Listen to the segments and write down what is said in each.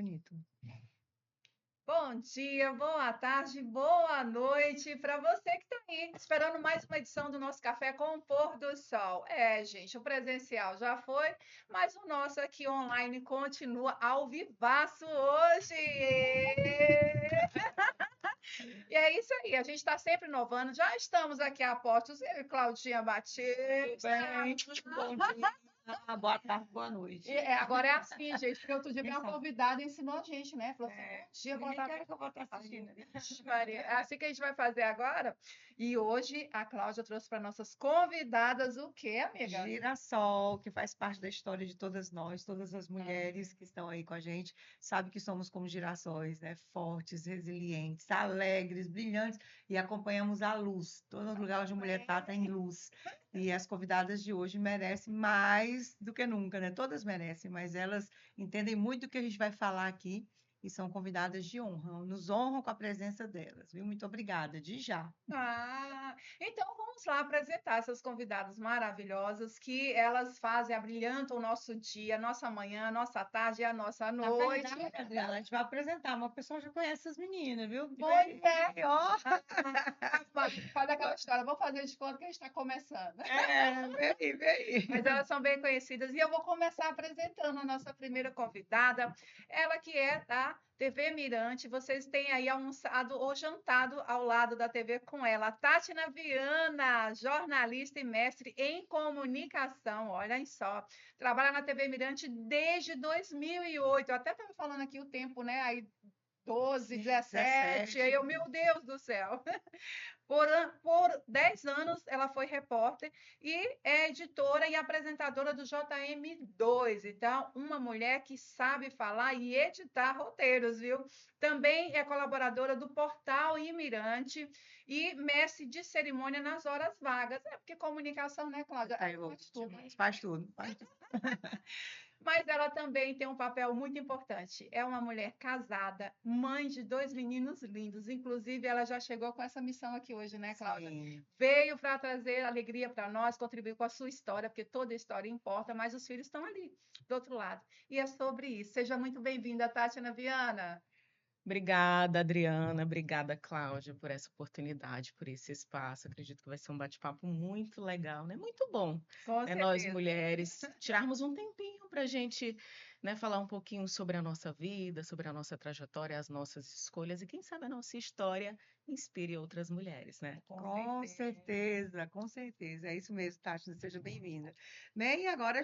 bonito. Bom dia, boa tarde, boa noite para você que está aí esperando mais uma edição do nosso Café com o Pôr do Sol. É, gente, o presencial já foi, mas o nosso aqui online continua ao vivaço hoje. E é isso aí, a gente está sempre inovando. Já estamos aqui a postos, eu e Claudinha Batista. Bem, bom dia, boa tarde, boa noite. Agora é assim, gente, porque outro dia Quem veio uma sabe? convidada e ensinou a gente, né? Falou assim, bom dia, boa Ninguém tarde. quer que eu vou estar assistindo. Vixe, Maria. É assim que a gente vai fazer agora. E hoje a Cláudia trouxe para nossas convidadas o quê, amiga? Girassol, que faz parte da história de todas nós, todas as mulheres que estão aí com a gente, sabe que somos como girassóis, né? Fortes, resilientes, alegres, brilhantes e acompanhamos a luz. Todo lugar onde a mulher está, tem luz. E as convidadas de hoje merecem mais do que nunca, né? Todas merecem, mas elas entendem muito do que a gente vai falar aqui e são convidadas de honra. Nos honram com a presença delas, viu? Muito obrigada, de já. Então vamos lá apresentar essas convidadas maravilhosas que elas fazem, abrilhantam o nosso dia, a nossa manhã, a nossa tarde e a nossa Na noite. verdade, Adriana, a gente vai apresentar, mas o pessoal já conhece as meninas, viu? Pois é. Ó, Faz aquela história, vamos fazer de conta que a gente está começando. vem aí. Mas elas são bem conhecidas e eu vou começar apresentando a nossa primeira convidada, ela que é da TV Mirante. Vocês têm aí almoçado ou jantado ao lado da TV com ela, Tátina Viana, jornalista e mestre em comunicação. Olha aí só, trabalha na TV Mirante desde 2008. Eu até estava falando aqui o tempo, né? Aí 12, 17, aí eu, meu Deus do céu. Por 10 anos, ela foi repórter e é editora e apresentadora do JM2. Então, uma mulher que sabe falar e editar roteiros, viu? Também é colaboradora do Portal Imirante e mestre de cerimônia nas horas vagas. É porque comunicação, né, Cláudia? Faz tudo. Faz tudo, faz tudo. Mas ela também tem um papel muito importante. É uma mulher casada, mãe de 2 meninos lindos. Inclusive, ela já chegou com essa missão aqui hoje, né, Cláudia? Sim. Veio para trazer alegria para nós, contribuir com a sua história, porque toda história importa, mas os filhos estão ali, do outro lado. E é sobre isso. Seja muito bem-vinda, Tátina Viana. Obrigada, Adriana. Obrigada, Cláudia, por essa oportunidade, por esse espaço. Acredito que vai ser um bate-papo muito legal, né? Muito bom, Com né? Nós, certeza. mulheres, tirarmos um tempinho para a gente, né, falar um pouquinho sobre a nossa vida, sobre a nossa trajetória, as nossas escolhas e, quem sabe, a nossa história inspire outras mulheres, né? Com certeza, com certeza. É isso mesmo, Tati, seja bem-vinda. Bem, e agora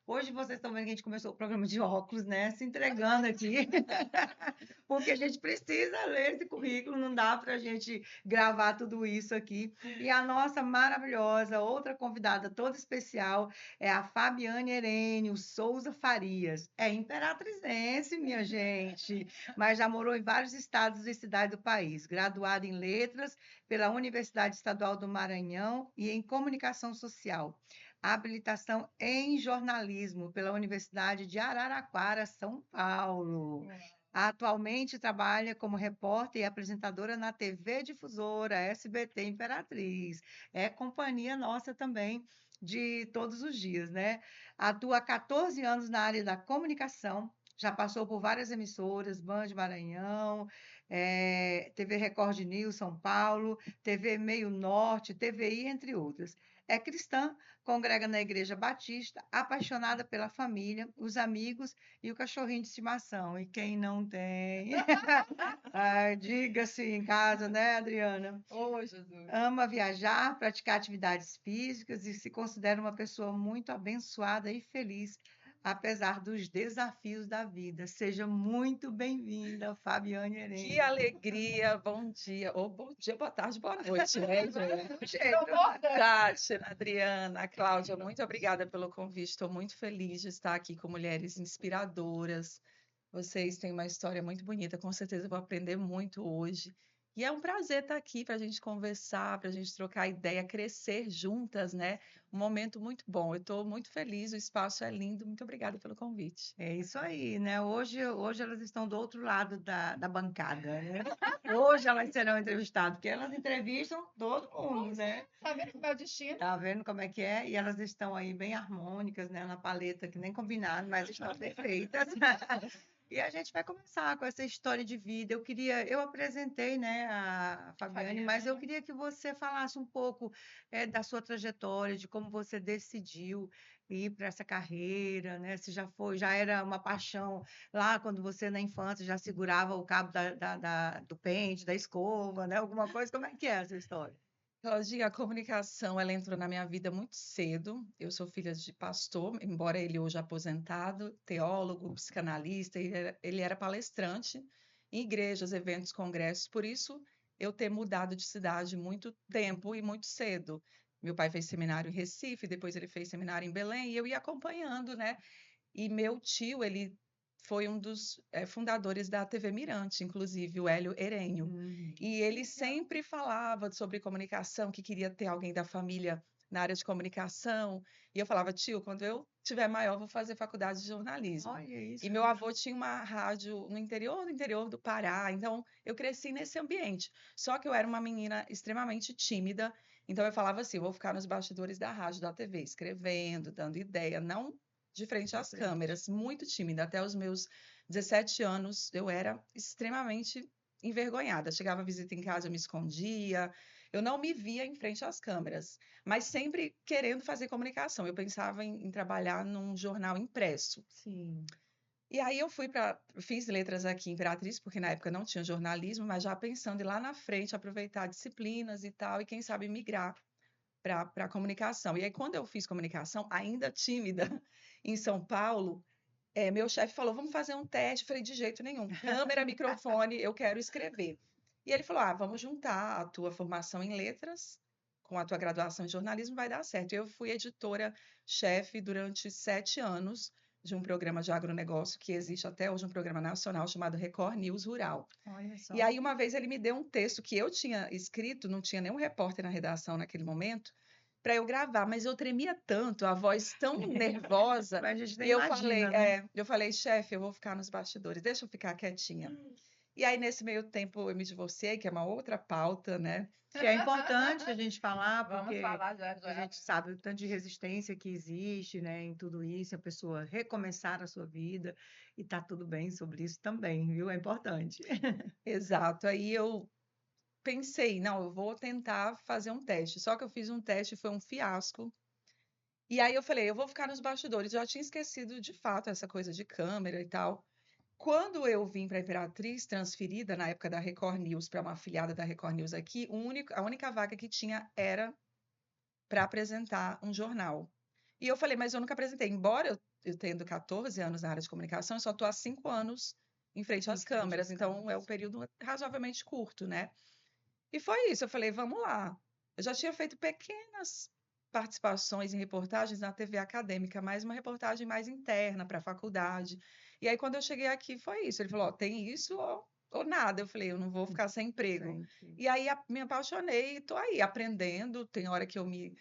hoje vocês estão vendo que a gente começou o programa de óculos, né? Se entregando aqui, porque a gente precisa ler esse currículo, não dá para a gente gravar tudo isso aqui. E a nossa maravilhosa, outra convidada toda especial, é a Fabiane Herênio Souza Farias. É imperatrizense, minha gente, mas já morou em vários estados e cidades do país, graduada em letras pela Universidade Estadual do Maranhão e em Comunicação Social. Habilitação em jornalismo pela Universidade de Araraquara, São Paulo. Atualmente trabalha como repórter e apresentadora na TV Difusora, SBT Imperatriz. É companhia nossa também de todos os dias, né? Atua há 14 anos na área da comunicação, já passou por várias emissoras, Band Maranhão, TV Record News São Paulo, TV Meio Norte, TVI, entre outras. É cristã, congrega na Igreja Batista, apaixonada pela família, os amigos e o cachorrinho de estimação. E quem não tem? Ai, diga-se em casa, né, Adriana? Ô, Jesus. Ama viajar, praticar atividades físicas e se considera uma pessoa muito abençoada e feliz, apesar dos desafios da vida. Seja muito bem-vinda, Fabiane Que Herêncio. alegria! Bom dia, ou bom dia, boa tarde, boa noite, né, gente? Tátia, Adriana, Cláudia, muito obrigada pelo convite. Estou muito feliz de estar aqui com mulheres inspiradoras. Vocês têm uma história muito bonita, com certeza eu vou aprender muito hoje. E é um prazer estar aqui para a gente conversar, para a gente trocar ideia, crescer juntas, né? Um momento muito bom. Eu estou muito feliz, o espaço é lindo. Muito obrigada pelo convite. É isso aí, né? Hoje elas estão do outro lado da bancada, né? Hoje elas serão entrevistadas, porque elas entrevistam todo mundo, né? Tá vendo como é o destino? Tá vendo como é que é? E elas estão aí bem harmônicas, né? Na paleta, que nem combinaram, mas estão perfeitas. E a gente vai começar com essa história de vida. Eu apresentei, né, a Fabiane, mas eu queria que você falasse um pouco da sua trajetória, de como você decidiu ir para essa carreira, né? Se já era uma paixão lá quando você na infância já segurava o cabo do pente, da escova, né? Alguma coisa. Como é que é essa história? Claudinha, a comunicação, ela entrou na minha vida muito cedo. Eu sou filha de pastor, embora ele hoje aposentado, teólogo, psicanalista, ele era palestrante em igrejas, eventos, congressos. Por isso, eu ter mudado de cidade muito tempo e muito cedo. Meu pai fez seminário em Recife, depois ele fez seminário em Belém, e eu ia acompanhando, né? E meu tio, ele foi um dos fundadores da TV Mirante, inclusive, o Hélio Erenho. E ele sempre falava sobre comunicação, que queria ter alguém da família na área de comunicação. E eu falava, tio, quando eu tiver maior, vou fazer faculdade de jornalismo. Olha isso. E meu avô tinha uma rádio no interior do Pará, então eu cresci nesse ambiente. Só que eu era uma menina extremamente tímida, então eu falava assim, vou ficar nos bastidores da rádio, da TV, escrevendo, dando ideia, não de frente às câmeras, muito tímida. Até os meus 17 anos, eu era extremamente envergonhada. Chegava a visita em casa, eu me escondia. Eu não me via em frente às câmeras, mas sempre querendo fazer comunicação. Eu pensava em trabalhar num jornal impresso. Sim. E aí fiz letras aqui em Imperatriz, porque na época não tinha jornalismo, mas já pensando em lá na frente aproveitar disciplinas e tal, e quem sabe migrar para a comunicação. E aí, quando eu fiz comunicação, ainda tímida, em São Paulo, meu chefe falou: vamos fazer um teste. Eu falei: de jeito nenhum, câmera, microfone, eu quero escrever. E ele falou: vamos juntar a tua formação em letras com a tua graduação em jornalismo, vai dar certo. Eu fui editora-chefe durante 7 anos de um programa de agronegócio que existe até hoje, um programa nacional chamado Record News Rural. Olha só. E aí, uma vez, ele me deu um texto que eu tinha escrito, não tinha nenhum repórter na redação naquele momento, para eu gravar, mas eu tremia tanto, a voz tão nervosa. A gente nem E imagina, né? eu falei, chefe, eu vou ficar nos bastidores, deixa eu ficar quietinha. E aí, nesse meio tempo, eu me divorciei, que é uma outra pauta, né? Que é importante a gente falar, Vamos porque falar já, a gente sabe o tanto de resistência que existe, né, em tudo isso, a pessoa recomeçar a sua vida e tá tudo bem sobre isso também, viu? É importante. Exato. Aí eu pensei, não, eu vou tentar fazer um teste. Só que eu fiz um teste e foi um fiasco. E aí eu falei, eu vou ficar nos bastidores. Eu já tinha esquecido de fato essa coisa de câmera e tal. Quando eu vim para a Imperatriz, transferida na época da Record News para uma afiliada da Record News aqui, a única vaga que tinha era para apresentar um jornal. E eu falei, mas eu nunca apresentei. Embora eu tendo 14 anos na área de comunicação, eu só estou há 5 anos em frente às câmeras. Então, é um período razoavelmente curto, né? E foi isso. Eu falei, vamos lá. Eu já tinha feito pequenas participações em reportagens na TV acadêmica, mas uma reportagem mais interna para a faculdade. E aí, quando eu cheguei aqui, foi isso. Ele falou, tem isso ou nada. Eu falei, eu não vou ficar sem emprego. E aí, me apaixonei e estou aí, aprendendo. Tem hora que eu me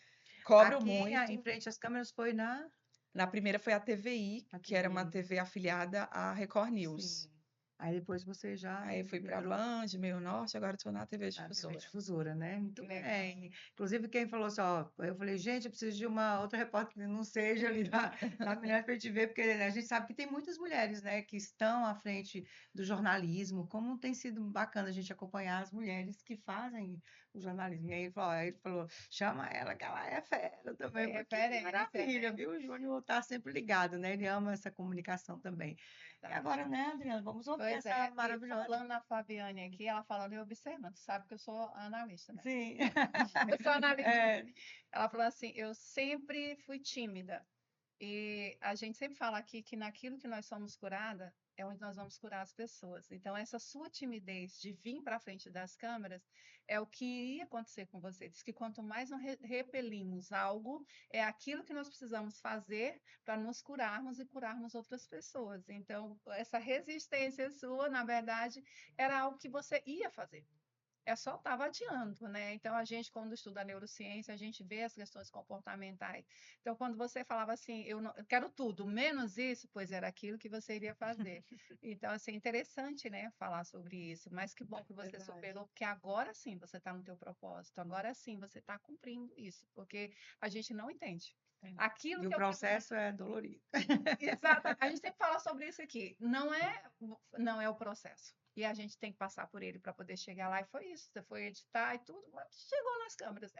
cobro Aqui, muito. em frente às câmeras foi Na primeira foi a TVI, que era uma TV afiliada à Record News. Sim. Aí depois você já Aí fui para a migrou Band, Meio Norte, agora estou na TV na TV Difusora. Difusora, né? Muito Que legal. bem. Inclusive, quem falou assim, ó, eu falei, gente, eu preciso de uma outra repórter que não seja ali da mulher para a gente ver, porque a gente sabe que tem muitas mulheres, né, que estão à frente do jornalismo, como tem sido bacana a gente acompanhar as mulheres que fazem o jornalismo. E aí ele falou, chama ela, que ela é fera também, É porque referência, maravilha, né? viu? O Júnior está sempre ligado, né? Ele ama essa comunicação também. E agora, né, Adriana, vamos ouvir Pois essa é, e maravilhosa. falando na Fabiane aqui, ela falando e observando, sabe que eu sou analista, né? Sim. Eu sou analista. É, Ela falou assim, eu sempre fui tímida. E a gente sempre fala aqui que naquilo que nós somos curada é onde nós vamos curar as pessoas. Então, essa sua timidez de vir para frente das câmeras é o que iria acontecer com você. Diz que quanto mais nós repelimos algo, é aquilo que nós precisamos fazer para nos curarmos e curarmos outras pessoas. Então, essa resistência sua, na verdade, era algo que você ia fazer. É só estava adiando, né? Então, a gente, quando estuda a neurociência, a gente vê as questões comportamentais. Então, quando você falava assim, eu quero tudo, menos isso, pois era aquilo que você iria fazer. Então, assim, interessante, né, falar sobre isso. Mas que bom que você verdade. superou, porque agora sim você está no teu propósito, agora sim você está cumprindo isso, porque a gente não entende. Aquilo E o que eu processo é dolorido. Exato. A gente sempre fala sobre isso aqui. Não é o processo. E a gente tem que passar por ele para poder chegar lá. E foi isso. Você foi editar e tudo, mas chegou nas câmeras.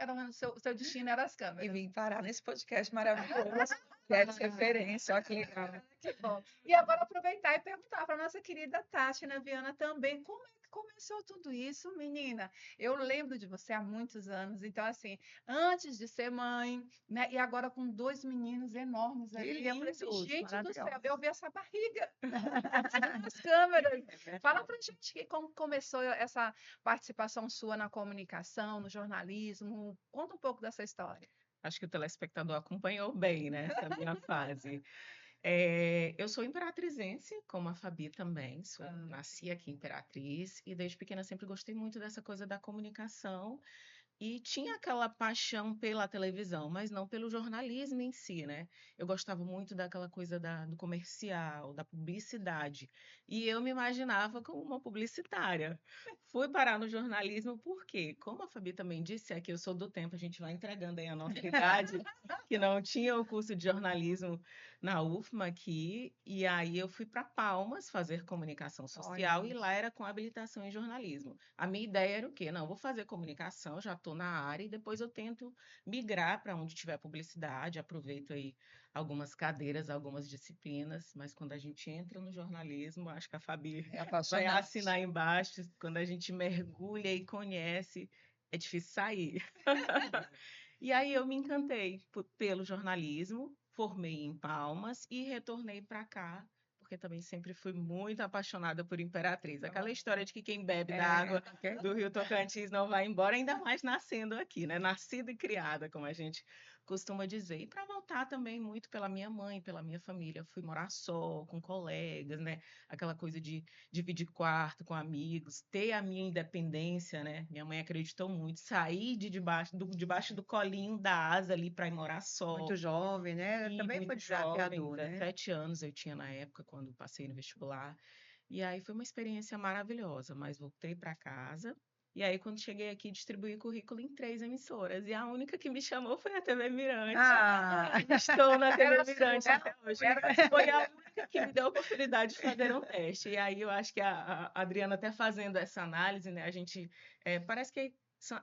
Seu destino era as E câmeras. vim parar nesse podcast maravilhoso, que é de referência, olha que legal. Que bom. E agora aproveitar e perguntar para a nossa querida Tati, né, Viana, também, como é que começou tudo isso, menina? Eu lembro de você há muitos anos, então, assim, antes de ser mãe, né, e agora com dois meninos enormes Que ali, eu falei assim, lindos, gente do céu, maravilhosos. eu vi essa barriga nas câmeras. É verdade. Fala pra gente como começou essa participação sua na comunicação, no jornalismo. Conta um pouco dessa história. Acho que o telespectador acompanhou bem, né, essa minha fase. Eu sou imperatrizense, como a Fabi também, nasci aqui em Imperatriz, e desde pequena sempre gostei muito dessa coisa da comunicação, e tinha aquela paixão pela televisão, mas não pelo jornalismo em si, né? Eu gostava muito daquela coisa do comercial, da publicidade. E eu me imaginava como uma publicitária. Fui parar no jornalismo porque, como a Fabi também disse, aqui eu sou do tempo, a gente vai entregando aí a nossa idade, que não tinha o curso de jornalismo na UFMA aqui, e aí eu fui para Palmas fazer comunicação social Olha, e lá era com habilitação em jornalismo. A minha ideia era o quê? Não, vou fazer comunicação, já estou na área e depois eu tento migrar para onde tiver publicidade, aproveito aí algumas cadeiras, algumas disciplinas, mas quando a gente entra no jornalismo, acho que a Fabi é vai apaixonante. assinar embaixo, quando a gente mergulha e conhece, é difícil sair. E aí eu me encantei pelo jornalismo, formei em Palmas e retornei para cá, porque também sempre fui muito apaixonada por Imperatriz. Aquela história de que quem bebe da água do Rio Tocantins não vai embora, ainda mais nascendo aqui, né? Nascida e criada, como a gente costuma dizer. E para voltar também muito pela minha mãe, pela minha família. Fui morar só, com colegas, né? Aquela coisa de dividir quarto com amigos, ter a minha independência, né? Minha mãe acreditou muito, sair debaixo do colinho da asa ali para ir morar só. Muito jovem, né? E Também muito foi jovem, desafiador, né? 17 anos eu tinha na época quando passei no vestibular. E aí foi uma experiência maravilhosa, mas voltei para casa. E aí, quando cheguei aqui, distribuí currículo em 3 emissoras. E a única que me chamou foi a TV Mirante. Ah, Estou na TV Era Mirante sua. até hoje. Foi a única que me deu a oportunidade de fazer um teste. E aí eu acho que a Adriana até fazendo essa análise, né? A gente parece que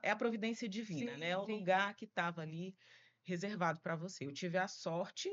é a providência divina, Sim, né? É o sim. lugar que estava ali reservado para você. Eu tive a sorte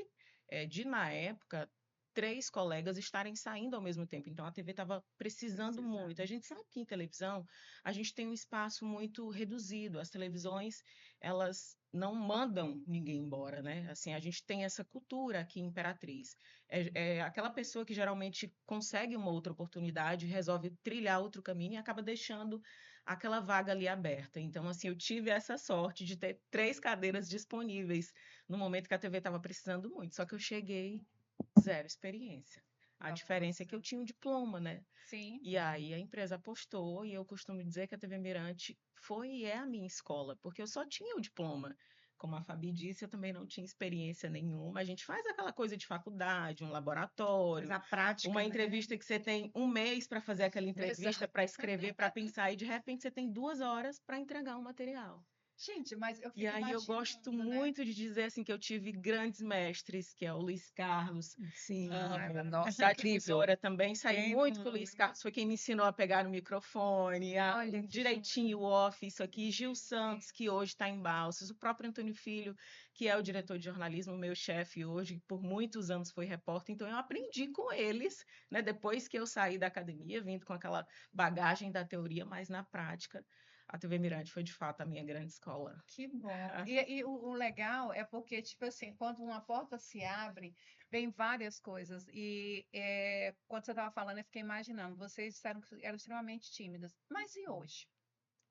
de, na época, 3 colegas estarem saindo ao mesmo tempo. Então a TV estava precisando muito. A gente sabe que em televisão a gente tem um espaço muito reduzido. As televisões, elas não mandam ninguém embora, né? Assim, a gente tem essa cultura aqui em Imperatriz. É aquela pessoa que geralmente consegue uma outra oportunidade, resolve trilhar outro caminho e acaba deixando aquela vaga ali aberta. Então, assim, eu tive essa sorte de ter 3 cadeiras disponíveis no momento que a TV estava precisando muito. Só que eu cheguei zero experiência. A diferença é que eu tinha um diploma, né? Sim. E aí a empresa apostou, e eu costumo dizer que a TV Mirante foi e é a minha escola, porque eu só tinha o diploma. Como a Fabi disse, eu também não tinha experiência nenhuma. A gente faz aquela coisa de faculdade, um mas laboratório, a prática, uma né? entrevista que você tem um mês para fazer aquela entrevista, para escrever, para pensar, e de repente você tem 2 horas para entregar um material. Gente, mas eu E fico aí eu gosto imaginando, né? muito de dizer assim que eu tive grandes mestres, que é o Luiz Carlos, Sim, nossa, da difusora também, saí Quem muito não, com o Luiz né? Carlos, foi quem me ensinou a pegar no microfone, Olha que direitinho o off, isso aqui, Gil Santos, que hoje está em Balsas, o próprio Antônio Filho, que é o diretor de jornalismo, meu chefe hoje, que por muitos anos foi repórter, então eu aprendi com eles, né, depois que eu saí da academia, vindo com aquela bagagem da teoria, mas na prática, a TV Mirante foi de fato a minha grande escola. Que bom. E o legal é porque, tipo assim, quando uma porta se abre, vem várias coisas. E quando você estava falando, eu fiquei imaginando, vocês disseram que eram extremamente tímidas. Mas e hoje?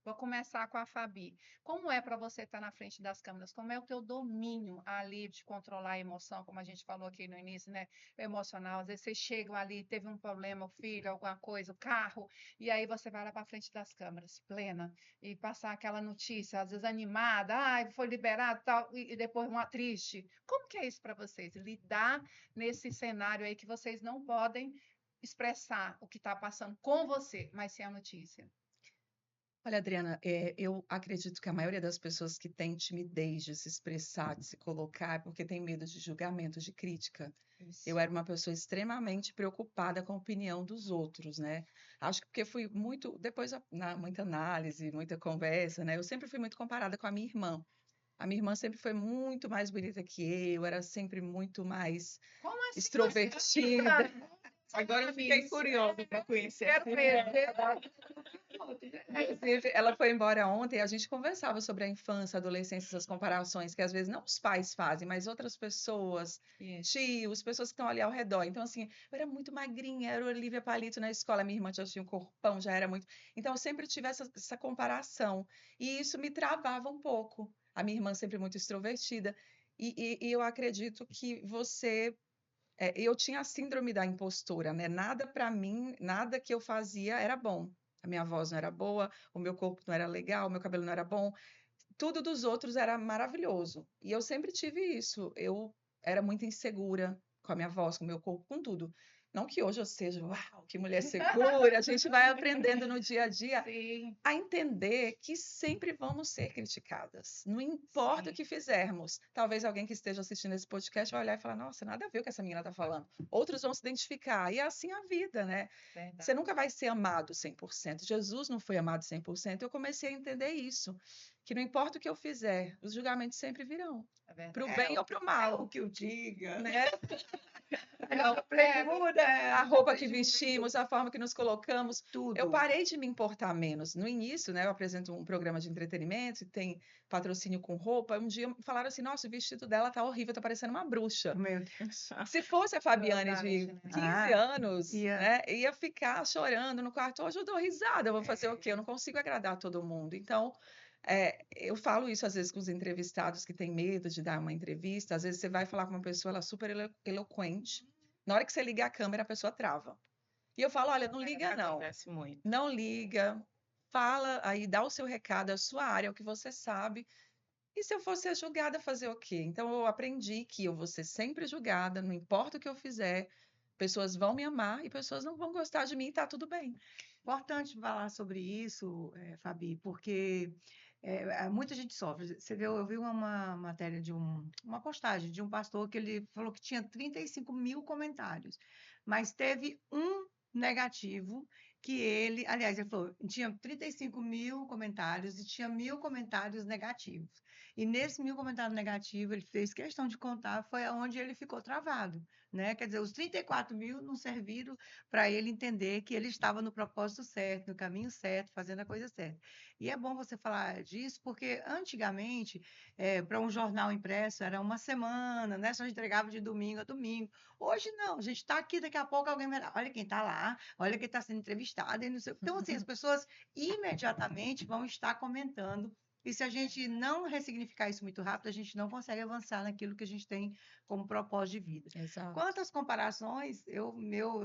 Vou começar com a Fabi. Como é para você estar na frente das câmeras? Como é o teu domínio ali de controlar a emoção, como a gente falou aqui no início, né? O emocional. Às vezes vocês chegam ali, teve um problema, o filho, alguma coisa, o carro, e aí você vai lá para frente das câmeras, plena, e passar aquela notícia, às vezes animada, foi liberado, tal, e depois uma triste. Como que é isso para vocês? Lidar nesse cenário aí que vocês não podem expressar o que está passando com você, mas sem a notícia. Olha, Adriana, eu acredito que a maioria das pessoas que tem timidez de se expressar, de se colocar, é porque tem medo de julgamento, de crítica. Eu Isso. era uma pessoa extremamente preocupada com a opinião dos outros, né? Acho que porque fui muito, depois muita análise, muita conversa, né? Eu sempre fui muito comparada com a minha irmã. A minha irmã sempre foi muito mais bonita que eu, era sempre muito mais Como assim você extrovertida. Agora eu fiquei curiosa para conhecer. Quero ver. Inclusive, ela foi embora ontem e a gente conversava sobre a infância, a adolescência, essas comparações que às vezes não os pais fazem, mas outras pessoas, Isso. tios, pessoas que estão ali ao redor. Então, assim, eu era muito magrinha, era Olivia Palito na escola, minha irmã já tinha um corpão, já era muito. Então, eu sempre tive essa comparação. E isso me travava um pouco. A minha irmã sempre muito extrovertida. E eu acredito que eu tinha a síndrome da impostora, né? Nada para mim, nada que eu fazia era bom. A minha voz não era boa, o meu corpo não era legal, o meu cabelo não era bom. Tudo dos outros era maravilhoso. E eu sempre tive isso. Eu era muito insegura com a minha voz, com o meu corpo, com tudo. Não que hoje eu seja, uau, que mulher segura. A gente vai aprendendo no dia a dia Sim, a entender que sempre vamos ser criticadas, não importa o sim. que fizermos. Talvez alguém que esteja assistindo esse podcast vai olhar e falar: Nossa, nada a ver o que essa menina está falando. Outros vão se identificar, e é assim a vida, né? Você Verdade. nunca vai ser amado 100%. Jesus não foi amado 100%. Eu comecei a entender isso, que não importa o que eu fizer, os julgamentos sempre virão, É para o verdade. bem ou para o É o mal, que eu diga. né? A premura, A roupa que vestimos, a forma que nos colocamos. Eu tudo. parei de me importar menos. No início, né, eu apresento um programa de entretenimento e tem patrocínio com roupa. Um dia falaram assim: Nossa, o vestido dela tá horrível, tá parecendo uma bruxa. Meu Deus. Se fosse a Fabiane de 15 Ah, anos, ia. né, ia ficar chorando no quarto. Hoje eu dou risada, eu vou fazer o quê? Eu não consigo agradar todo mundo. Então, eu falo isso às vezes com os entrevistados que têm medo de dar uma entrevista. Às vezes você vai falar com uma pessoa, ela é super eloquente. Na hora que você liga a câmera, a pessoa trava. E eu falo, olha, não liga não, Acontece muito. não liga, fala aí, dá o seu recado, é a sua área, é o que você sabe. E se eu fosse ser julgada, fazer o quê? Então eu aprendi que eu vou ser sempre julgada, não importa o que eu fizer, pessoas vão me amar e pessoas não vão gostar de mim e tá tudo bem. Importante falar sobre isso, Fabi, porque muita gente sofre. Você viu, eu vi uma matéria uma postagem de um pastor que ele falou que tinha 35 mil comentários, mas teve um negativo que aliás, ele falou, tinha 35 mil comentários e tinha 1.000 comentários negativos. E nesse 1.000 comentários negativos, ele fez questão de contar, foi onde ele ficou travado, né? Quer dizer, os 34 mil não serviram para ele entender que ele estava no propósito certo, no caminho certo, fazendo a coisa certa. E é bom você falar disso, porque antigamente, para um jornal impresso, era uma semana, né? Só entregava de domingo a domingo. Hoje não, a gente está aqui, daqui a pouco alguém vai lá, olha quem está lá, olha quem está sendo entrevistado, e não sei. Então, assim, as pessoas imediatamente vão estar comentando. E se a gente não ressignificar isso muito rápido, a gente não consegue avançar naquilo que a gente tem como propósito de vida. Exato. Quantas comparações,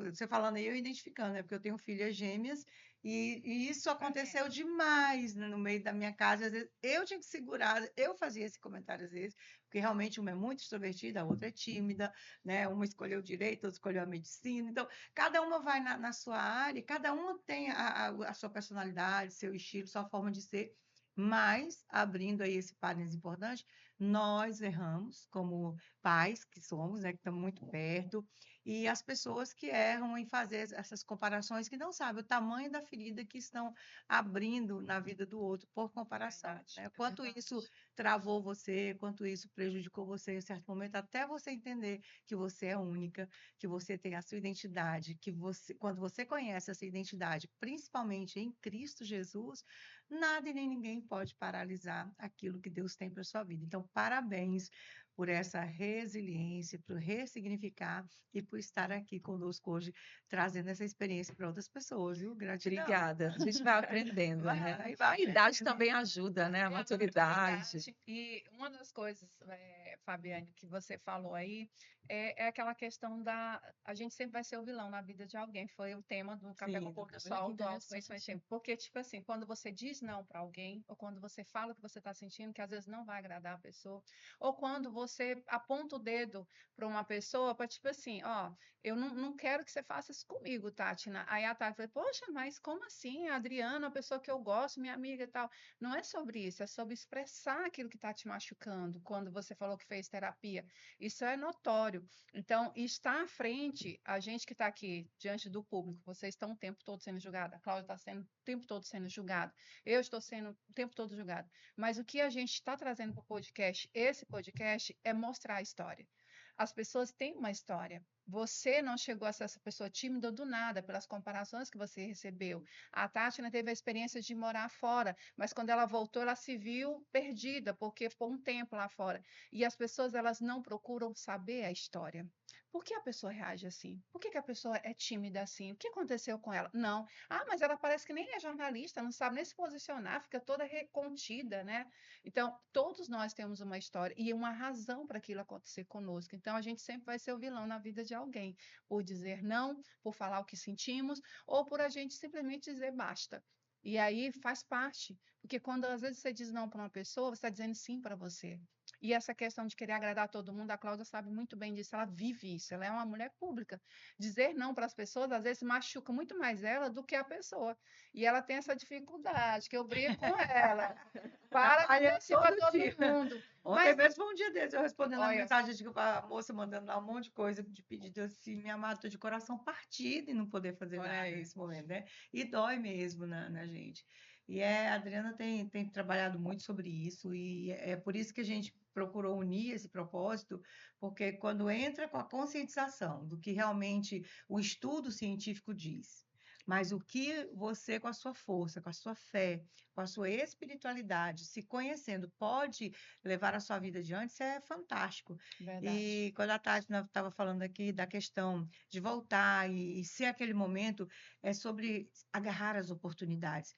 você falando aí, eu identificando, né? Porque eu tenho filhas gêmeas e isso aconteceu demais, né, no meio da minha casa. Às vezes eu tinha que segurar, eu fazia esse comentário às vezes, porque realmente uma é muito extrovertida, a outra é tímida, né? Uma escolheu direito, outra escolheu a medicina. Então, cada uma vai na sua área, cada uma tem a sua personalidade, seu estilo, sua forma de ser. Mas, abrindo aí esse parênteses importante, nós erramos como pais que somos, né, que estamos muito perto, e as pessoas que erram em fazer essas comparações, que não sabem o tamanho da ferida que estão abrindo na vida do outro por comparação, Verdade, né? é Quanto verdade. isso travou você, quanto isso prejudicou você em certo momento, até você entender que você é única, que você tem a sua identidade, que quando você conhece essa identidade, principalmente em Cristo Jesus, nada e nem ninguém pode paralisar aquilo que Deus tem para sua vida. Então, parabéns por essa resiliência, por ressignificar e por estar aqui conosco hoje, trazendo essa experiência para outras pessoas, viu? Gratidão. Obrigada. A gente vai aprendendo, né? Vai A idade aprendendo. também ajuda, né? A maturidade. E uma das coisas, Fabiane, que você falou aí, é aquela questão da. A gente sempre vai ser o vilão na vida de alguém. Foi o tema do Café com Sim, Pôr do olha que Sol, do interessante. autoconhecimento. Porque, tipo assim, quando você diz não para alguém, ou quando você fala o que você está sentindo, que às vezes não vai agradar a pessoa, ou quando você aponta o dedo para uma pessoa para tipo assim, ó, eu não quero que você faça isso comigo, Tati. Aí a Tati falou, poxa, mas como assim? A Adriana é uma pessoa que eu gosto, minha amiga e tal. Não é sobre isso, é sobre expressar aquilo que está te machucando quando você falou que fez terapia. Isso é notório. Então, estar à frente, a gente que está aqui diante do público, vocês estão o tempo todo sendo julgada, a Cláudia está sendo o tempo todo sendo julgada, eu estou sendo o tempo todo julgada. Mas o que a gente está trazendo para o podcast, esse podcast, é mostrar a história. As pessoas têm uma história. Você não chegou a ser essa pessoa tímida do nada, pelas comparações que você recebeu. A Tatiana teve a experiência de morar fora, mas quando ela voltou, ela se viu perdida, porque ficou um tempo lá fora. E as pessoas, elas não procuram saber a história. Por que a pessoa reage assim? Por que a pessoa é tímida assim? O que aconteceu com ela? Não. Ah, mas ela parece que nem é jornalista, não sabe nem se posicionar, fica toda recontida, né? Então, todos nós temos uma história e uma razão para aquilo acontecer conosco. Então, a gente sempre vai ser o vilão na vida de alguém, por dizer não, por falar o que sentimos, ou por a gente simplesmente dizer basta. E aí faz parte, porque quando às vezes você diz não para uma pessoa, você está dizendo sim para você. E essa questão de querer agradar todo mundo, a Cláudia sabe muito bem disso, ela vive isso, ela é uma mulher pública. Dizer não para as pessoas, às vezes, machuca muito mais ela do que a pessoa. E ela tem essa dificuldade, que eu brigo com ela. Para de dizer para todo mundo. Ontem mesmo foi um dia desse, eu respondendo a Olha. mensagem de a moça mandando lá um monte de coisa de pedido assim, minha amada, tô de coração partido e não poder fazer Olha nada aí. nesse momento, né? E dói mesmo na gente. E a Adriana tem trabalhado muito sobre isso, e é por isso que a gente procurou unir esse propósito, porque quando entra com a conscientização do que realmente o estudo científico diz, mas o que você, com a sua força, com a sua fé, com a sua espiritualidade, se conhecendo, pode levar a sua vida adiante, isso é fantástico. Verdade. E quando a Tati estava falando aqui da questão de voltar e ser aquele momento, é sobre agarrar as oportunidades.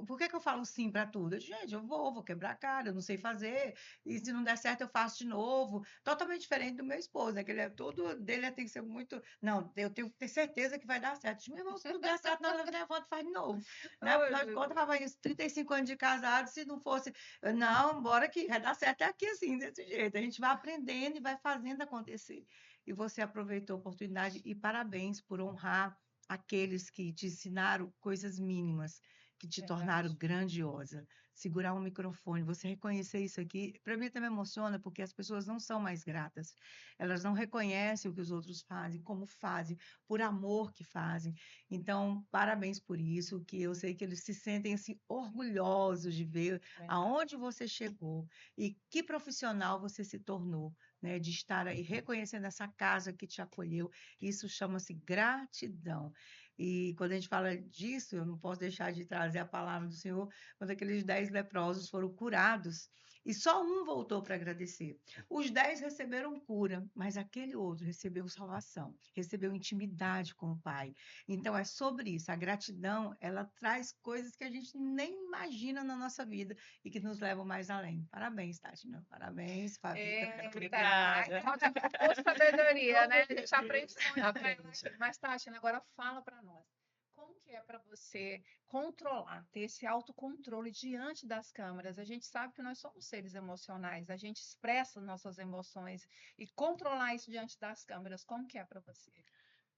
Por que eu falo sim para tudo? Gente, eu vou quebrar a cara, eu não sei fazer, e se não der certo, eu faço de novo. Totalmente diferente do meu esposo, né? Que ele é tudo dele tem que ser muito. Não, eu tenho que ter certeza que vai dar certo. Meu irmão, se não der certo, nós levanta e faz de novo. Né? Afinal de contas, vai isso, 35 anos de casado, se não fosse. Não, bora que vai dar certo é aqui assim, desse jeito. A gente vai aprendendo e vai fazendo acontecer. E você aproveitou a oportunidade e parabéns por honrar aqueles que te ensinaram coisas mínimas, que te tornaram grandiosa. Segurar um microfone, você reconhecer isso aqui, para mim também emociona, porque as pessoas não são mais gratas. Elas não reconhecem o que os outros fazem, como fazem, por amor que fazem. Então, parabéns por isso, que eu sei que eles se sentem assim, orgulhosos de ver aonde você chegou e que profissional você se tornou, né, de estar aí reconhecendo essa casa que te acolheu. Isso chama-se gratidão. E quando a gente fala disso, eu não posso deixar de trazer a palavra do Senhor, quando aqueles 10 leprosos foram curados, e só um voltou para agradecer. Os 10 receberam cura, mas aquele outro recebeu salvação, recebeu intimidade com o Pai. Então, é sobre isso. A gratidão, ela traz coisas que a gente nem imagina na nossa vida e que nos levam mais além. Parabéns, Tati. Parabéns, Fabita. Obrigada. Por sabedoria, né? A gente aprende muito com ela aqui. Mas, Tati, agora fala para nós. Como que é para você controlar, ter esse autocontrole diante das câmeras? A gente sabe que nós somos seres emocionais, a gente expressa nossas emoções e controlar isso diante das câmeras, como que é para você?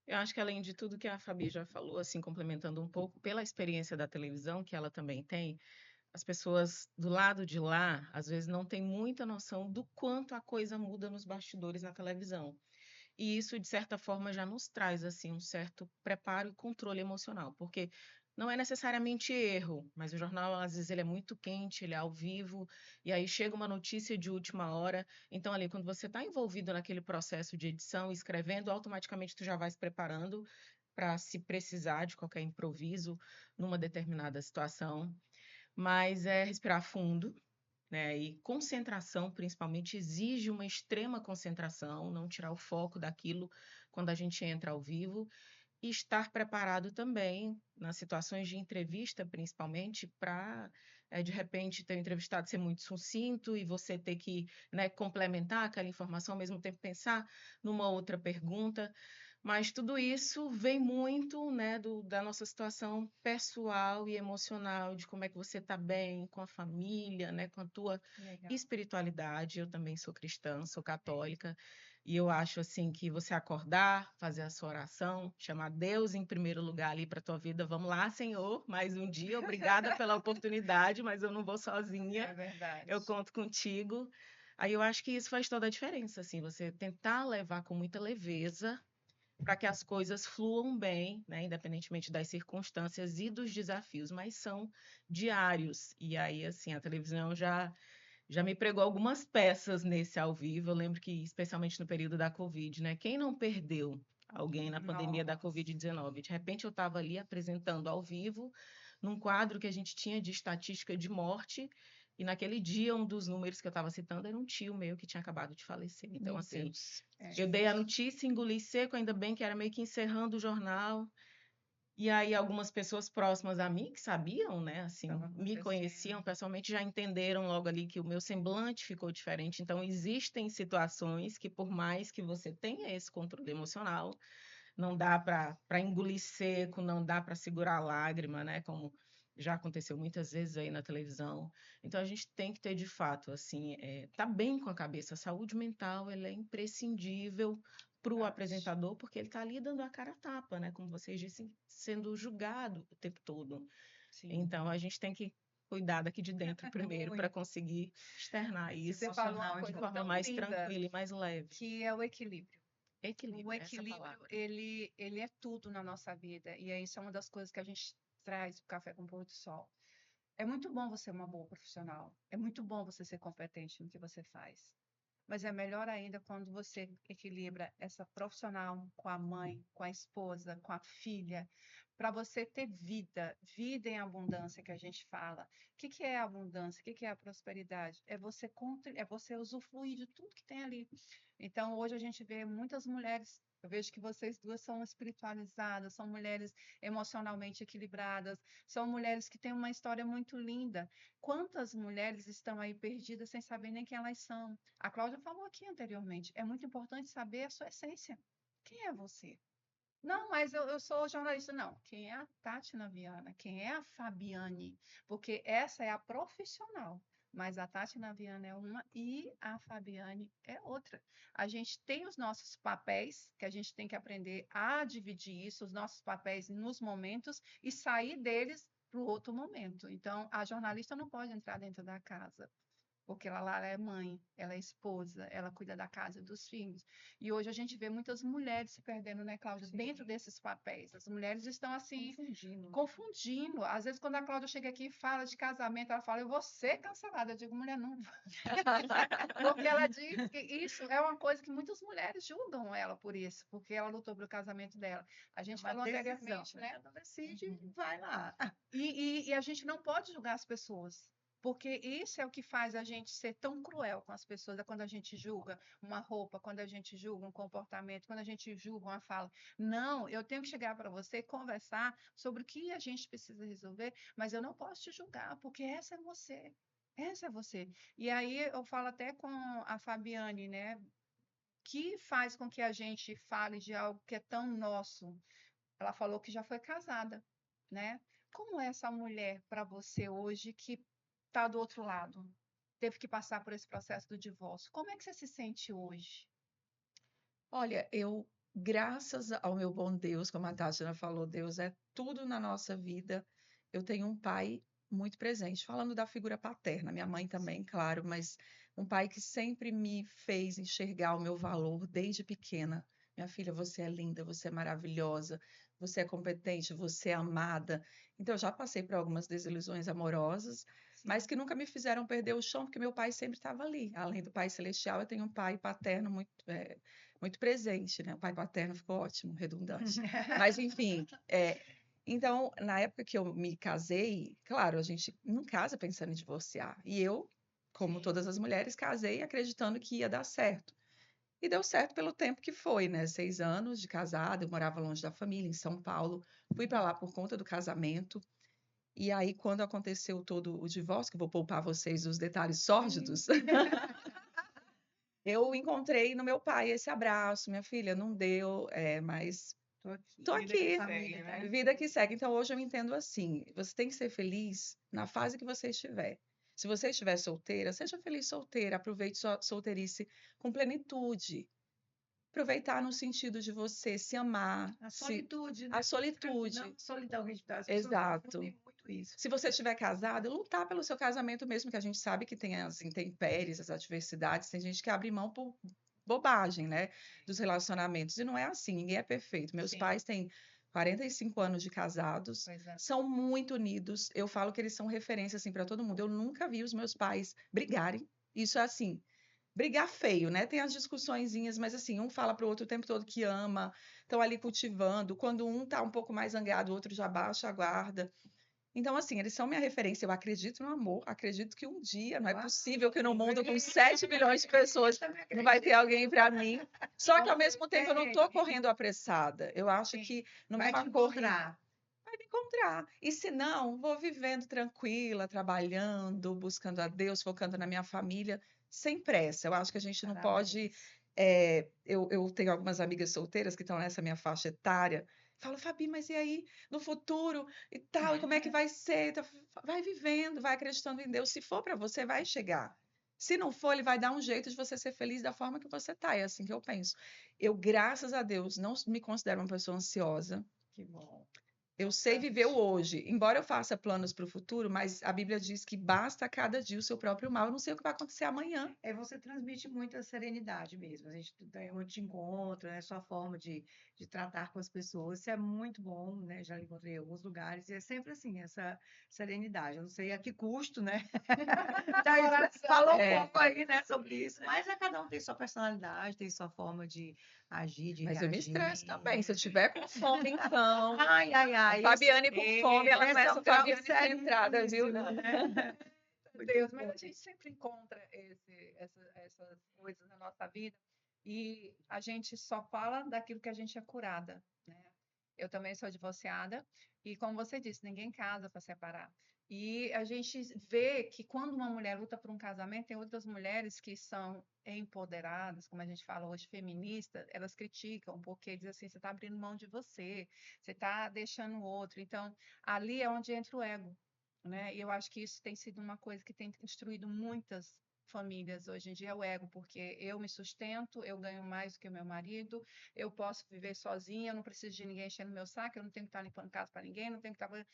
Eu acho que além de tudo que a Fabi já falou, assim, complementando um pouco, pela experiência da televisão que ela também tem, as pessoas do lado de lá, às vezes, não têm muita noção do quanto a coisa muda nos bastidores na televisão. E isso, de certa forma, já nos traz assim um certo preparo e controle emocional, porque não é necessariamente erro, mas o jornal, às vezes, ele é muito quente, ele é ao vivo, e aí chega uma notícia de última hora. Então, ali, quando você está envolvido naquele processo de edição, escrevendo, automaticamente tu já vai se preparando para se precisar de qualquer improviso numa determinada situação. Mas é respirar fundo, né? E concentração, principalmente, exige uma extrema concentração, não tirar o foco daquilo quando a gente entra ao vivo, e estar preparado também nas situações de entrevista, principalmente, para, de repente, ter o entrevistado ser muito sucinto e você ter que, né, complementar aquela informação, ao mesmo tempo pensar numa outra pergunta. Mas tudo isso vem muito, né, da nossa situação pessoal e emocional, de como é que você está bem com a família, né, com a tua Legal. espiritualidade. Eu também sou cristã, sou católica, e eu acho assim que você acordar, fazer a sua oração, chamar Deus em primeiro lugar ali para tua vida. Vamos lá, Senhor, mais um dia. Obrigada pela oportunidade, mas eu não vou sozinha. É verdade. Eu conto contigo. Aí eu acho que isso faz toda a diferença, assim, você tentar levar com muita leveza para que as coisas fluam bem, né, independentemente das circunstâncias e dos desafios, mas são diários. E aí, assim, a televisão já me pregou algumas peças nesse ao vivo. Eu lembro que, especialmente no período da Covid, né, quem não perdeu alguém na pandemia da Nossa. Covid-19? De repente, eu estava ali apresentando ao vivo, num quadro que a gente tinha de estatística de morte, e naquele dia, um dos números que eu estava citando era um tio meu que tinha acabado de falecer. Então, Meu assim, Deus. eu dei a notícia, engoli seco, ainda bem que era meio que encerrando o jornal. E aí algumas pessoas próximas a mim, que sabiam, né, assim, Estava me acontecendo. conheciam pessoalmente, já entenderam logo ali que o meu semblante ficou diferente. Então, existem situações que, por mais que você tenha esse controle emocional, não dá para engolir seco, não dá para segurar a lágrima, né, como já aconteceu muitas vezes aí na televisão. Então, a gente tem que ter, de fato, assim, tá bem com a cabeça. A saúde mental, ela é imprescindível para o Verdade. apresentador, porque ele está ali dando a cara a tapa, né? Como vocês dizem, sendo julgado o tempo todo. Sim. Então, a gente tem que cuidar daqui de dentro primeiro para Muito. conseguir externar isso Você falou uma Emocional, de coisa forma tão mais linda, tranquila e mais leve. que é o equilíbrio. Equilíbrio, O essa equilíbrio, palavra. ele é tudo na nossa vida. E isso é uma das coisas que a gente traz para o Café com Pôr do Sol. É muito bom você ser uma boa profissional. É muito bom você ser competente no que você faz. Mas é melhor ainda quando você equilibra essa profissional com a mãe, com a esposa, com a filha, para você ter vida, vida em abundância que a gente fala. O que é a abundância? O que é a prosperidade? É você usufruir de tudo que tem ali. Então, hoje a gente vê muitas mulheres. Eu vejo que vocês duas são espiritualizadas, são mulheres emocionalmente equilibradas, são mulheres que têm uma história muito linda. Quantas mulheres estão aí perdidas sem saber nem quem elas são? A Cláudia falou aqui anteriormente, é muito importante saber a sua essência. Quem é você? Não, mas eu sou jornalista. Não, quem é a Tati Naviana? Quem é a Fabiane? Porque essa é a profissional, mas a Tati Naviana é uma e a Fabiane é outra. A gente tem os nossos papéis, que a gente tem que aprender a dividir isso, os nossos papéis nos momentos e sair deles para o outro momento. Então, a jornalista não pode entrar dentro da casa, porque ela lá é mãe, ela é esposa, ela cuida da casa e dos filhos. E hoje a gente vê muitas mulheres se perdendo, né, Cláudia, Sim. dentro desses papéis. As mulheres estão assim, Confundindo. confundindo. Às vezes, quando a Cláudia chega aqui e fala de casamento, ela fala, eu vou ser cancelada. Eu digo, mulher, não vai. Porque ela diz que isso é uma coisa que muitas mulheres julgam ela por isso, porque ela lutou pelo casamento dela. A gente falou anteriormente, né? Ela decide, vai lá. E a gente não pode julgar as pessoas, porque isso é o que faz a gente ser tão cruel com as pessoas, é quando a gente julga uma roupa, quando a gente julga um comportamento, quando a gente julga uma fala. Não, eu tenho que chegar para você e conversar sobre o que a gente precisa resolver, mas eu não posso te julgar, porque essa é você. Essa é você. E aí eu falo até com a Fabiane, né? Que faz com que a gente fale de algo que é tão nosso. Ela falou que já foi casada, né? Como é essa mulher para você hoje que está do outro lado? Teve que passar por esse processo do divórcio. Como é que você se sente hoje? Olha, graças ao meu bom Deus, como a Tatiana falou, Deus é tudo na nossa vida. Eu tenho um pai muito presente. Falando da figura paterna, minha mãe também, claro, mas um pai que sempre me fez enxergar o meu valor desde pequena. Minha filha, você é linda, você é maravilhosa, você é competente, você é amada. Então, eu já passei por algumas desilusões amorosas, mas que nunca me fizeram perder o chão, porque meu pai sempre estava ali. Além do pai celestial, eu tenho um pai paterno muito presente, né? O pai paterno ficou ótimo, redundante. Mas, enfim, então, na época que eu me casei, claro, a gente não casa pensando em divorciar. E eu, como Sim. todas as mulheres, casei acreditando que ia dar certo. E deu certo pelo tempo que foi, né? 6 anos de casada, eu morava longe da família, em São Paulo. Fui para lá por conta do casamento. E aí, quando aconteceu todo o divórcio, que eu vou poupar vocês os detalhes sórdidos, eu encontrei no meu pai esse abraço, minha filha, não deu, mas tô Vida que aqui, segue, né? vida que segue. Então hoje eu entendo assim, você tem que ser feliz na fase que você estiver. Se você estiver solteira, seja feliz solteira, aproveite sua solteirice com plenitude. Aproveitar no sentido de você se amar, A solitude, né? a solitude. Não, solidão, que a gente, as pessoas Exato. confundem muito isso. Se você estiver casado, lutar pelo seu casamento mesmo, que a gente sabe que tem as intempéries, as adversidades, tem gente que abre mão por bobagem, né, dos relacionamentos. E não é assim, ninguém é perfeito. Meus Sim. pais têm 45 anos de casados, Pois é. são muito unidos. Eu falo que eles são referência assim para todo mundo. Eu nunca vi os meus pais brigarem. Isso é assim, brigar feio, né? Tem as discussõezinhas, mas assim, um fala para o outro o tempo todo que ama, estão ali cultivando. Quando um tá um pouco mais zangado, o outro já baixa a guarda. Então, assim, eles são minha referência. Eu acredito no amor, acredito que um dia, não é Uau, possível que no mundo com eu 7 bilhões de pessoas também não vai ter acredito. alguém para mim. Só que ao mesmo tempo eu não estou Tem. correndo apressada. Eu acho Sim. que Vai numa te corrida encontrar. vai me encontrar. E se não, vou vivendo tranquila, trabalhando, buscando a Deus, focando na minha família, sem pressa. Eu acho que a gente não pode. Eu tenho algumas amigas solteiras que estão nessa minha faixa etária. Falo, Fabi, mas e aí, no futuro e tal, e como é que vai ser? Então, vai vivendo, vai acreditando em Deus. Se for para você, vai chegar. Se não for, ele vai dar um jeito de você ser feliz da forma que você tá. É assim que eu penso. Eu, graças a Deus, não me considero uma pessoa ansiosa. Que bom. Eu sei viver o hoje. Embora eu faça planos para o futuro, mas a Bíblia diz que basta a cada dia o seu próprio mal. Eu não sei o que vai acontecer amanhã. Você transmite muita serenidade mesmo. A gente tem onde te encontra, né? Sua forma de tratar com as pessoas. Isso é muito bom, né? Já encontrei em alguns lugares e é sempre assim, essa serenidade. Eu não sei a que custo, né? Falou um pouco aí, né, sobre isso. Mas cada um tem sua personalidade, tem sua forma de agir, de Mas eu me reagir. estresso também. Se eu tiver com fome, então. Ai, ai, ai. A Fabiane com fome, ela Esse começa um a grau Fabiane centrada, viu? seríssimo, né? Meu Deus, mas a gente sempre encontra essas coisas na nossa vida e a gente só fala daquilo que a gente é curada, né? Eu também sou divorciada e, como você disse, ninguém casa para separar. E a gente vê que quando uma mulher luta por um casamento, tem outras mulheres que são empoderadas, como a gente fala hoje, feministas, elas criticam porque dizem assim, você está abrindo mão de você está deixando o outro. Então, ali é onde entra o ego, né? E eu acho que isso tem sido uma coisa que tem destruído muitas famílias hoje em dia, é o ego, porque eu me sustento, eu ganho mais do que o meu marido, eu posso viver sozinha, eu não preciso de ninguém enchendo meu saco, eu não tenho que estar limpando casa para ninguém, não tenho que estar...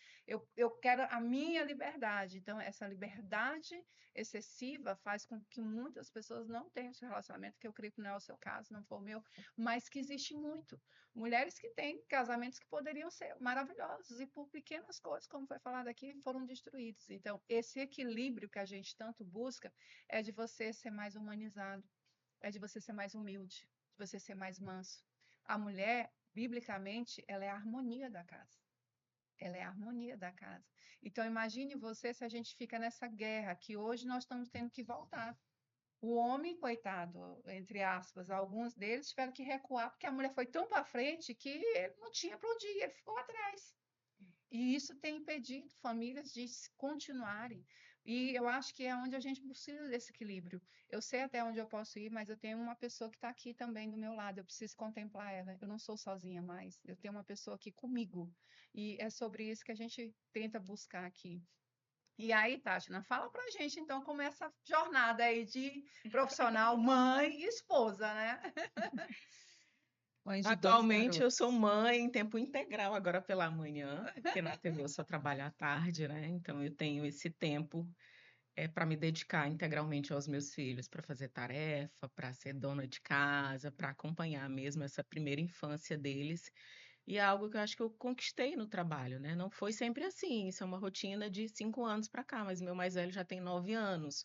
Eu quero a minha liberdade. Então, essa liberdade excessiva faz com que muitas pessoas não tenham esse relacionamento, que eu creio que não é o seu caso, não foi o meu, mas que existe muito. Mulheres que têm casamentos que poderiam ser maravilhosos e por pequenas coisas, como foi falado aqui, foram destruídos. Então, esse equilíbrio que a gente tanto busca é de você ser mais humanizado, é de você ser mais humilde, de você ser mais manso. A mulher, biblicamente, ela é a harmonia da casa. Ela é a harmonia da casa. Então, imagine você se a gente fica nessa guerra que hoje nós estamos tendo que voltar. O homem, coitado, entre aspas, alguns deles tiveram que recuar porque a mulher foi tão para frente que ele não tinha para onde ir, ele ficou atrás. E isso tem impedido famílias de continuarem. E eu acho que é onde a gente precisa desse equilíbrio. Eu sei até onde eu posso ir, mas eu tenho uma pessoa que está aqui também do meu lado. Eu preciso contemplar ela. Eu não sou sozinha mais. Eu tenho uma pessoa aqui comigo. E é sobre isso que a gente tenta buscar aqui. E aí, Tatiana, fala pra gente então como é essa jornada aí de profissional, mãe e esposa, né? Mãe de dois Atualmente eu garotos. sou mãe em tempo integral agora pela manhã, porque na TV eu só trabalho à tarde, né? Então eu tenho esse tempo para me dedicar integralmente aos meus filhos, para fazer tarefa, para ser dona de casa, para acompanhar mesmo essa primeira infância deles. E é algo que eu acho que eu conquistei no trabalho, né? Não foi sempre assim. Isso é uma rotina de 5 anos para cá, mas meu mais velho já tem 9 anos.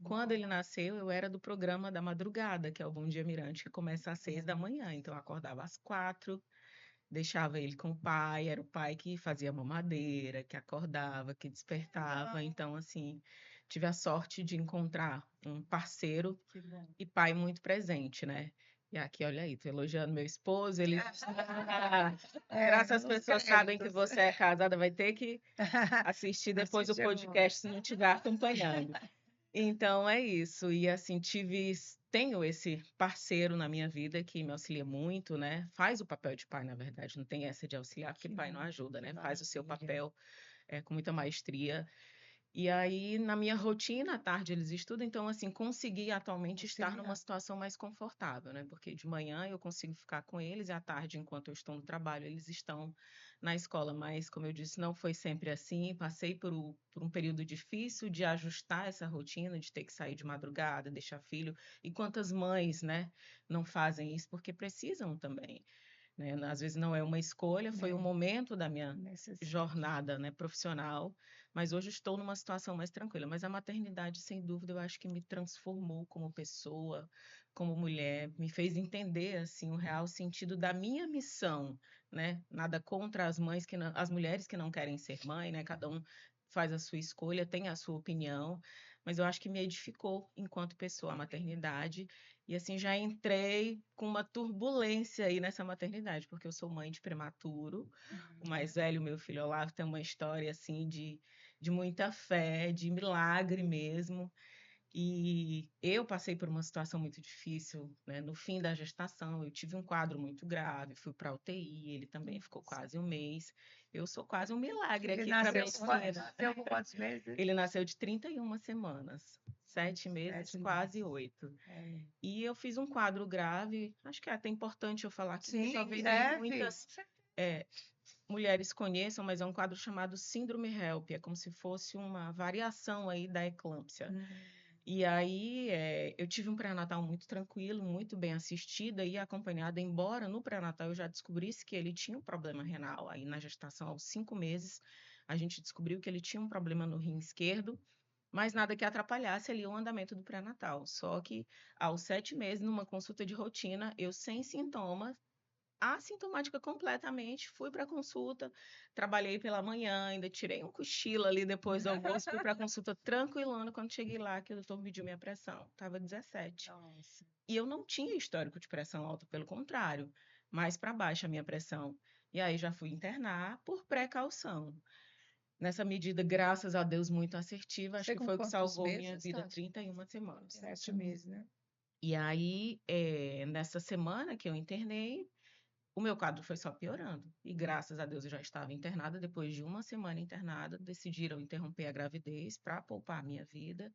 Quando ele nasceu, eu era do programa da madrugada, que é o Bom Dia Mirante, que começa às 6 da manhã. Então, eu acordava às 4, deixava ele com o pai. Era o pai que fazia mamadeira, que acordava, que despertava. Então, assim, tive a sorte de encontrar um parceiro Que bom. e pai muito presente, né? E aqui, olha aí, tô elogiando meu esposo, ele... Graças às Nos pessoas sabem que créditos. você é casada, vai ter que assistir depois o Assiste agora. podcast se não estiver acompanhando. Então é isso. E assim, tive tenho esse parceiro na minha vida que me auxilia muito, né? Faz o papel de pai, na verdade, não tem essa de auxiliar, porque Que pai não bom, ajuda, que né? Faz o seu maravilha. papel com muita maestria. E aí, na minha rotina, à tarde eles estudam, então, assim, consegui atualmente estar numa Auxiliar. situação mais confortável, né? Porque de manhã eu consigo ficar com eles e à tarde, enquanto eu estou no trabalho, eles estão na escola. Mas, como eu disse, não foi sempre assim. Passei por um período difícil de ajustar essa rotina, de ter que sair de madrugada, deixar filho. E quantas mães, né, não fazem isso porque precisam também, né? Às vezes não é uma escolha, foi um É, momento da minha necessário. jornada, né, profissional, mas hoje estou numa situação mais tranquila. Mas a maternidade, sem dúvida, eu acho que me transformou como pessoa, como mulher, me fez entender assim o real sentido da minha missão, né? Nada contra as mães que não, as mulheres que não querem ser mãe, né? Cada um faz a sua escolha, tem a sua opinião, mas eu acho que me edificou enquanto pessoa a maternidade. E assim, já entrei com uma turbulência aí nessa maternidade, porque eu sou mãe de prematuro. O mais velho, meu filho Olavo, tem uma história assim de muita fé, de milagre mesmo. E eu passei por uma situação muito difícil, né? No fim da gestação, eu tive um quadro muito grave, fui para UTI, ele também ficou quase um mês. Eu sou quase um milagre Ele aqui para medicina. nasceu com quantos meses? Ele nasceu de 31 semanas, 7 meses, 7 quase meses. 8. É. E eu fiz um quadro grave, acho que é até importante eu falar aqui, porque Sim, talvez nem deve. muitas mulheres conheçam, mas é um quadro chamado Síndrome HELP, é como se fosse uma variação aí da eclâmpsia. Hum. E aí, eu tive um pré-natal muito tranquilo, muito bem assistida e acompanhada, embora no pré-natal eu já descobrisse que ele tinha um problema renal. Aí, na gestação, aos 5 meses, a gente descobriu que ele tinha um problema no rim esquerdo, mas nada que atrapalhasse ali o andamento do pré-natal. Só que, aos 7 meses, numa consulta de rotina, eu sem sintomas, assintomática completamente, fui para a consulta, trabalhei pela manhã, ainda tirei um cochilo ali depois do almoço, fui para a consulta tranquilona. Quando cheguei lá, que o doutor mediu minha pressão, estava 17. Nossa. E eu não tinha histórico de pressão alta, pelo contrário, mais para baixo a minha pressão. E aí já fui internar por precaução. Nessa medida, graças a Deus, muito assertiva, acho Você que com foi o que quantos salvou minha meses, vida Tati? 31 semanas. 7 meses, né? E aí, nessa semana que eu internei, o meu quadro foi só piorando. E graças a Deus eu já estava internada. Depois de uma semana internada, decidiram interromper a gravidez para poupar a minha vida.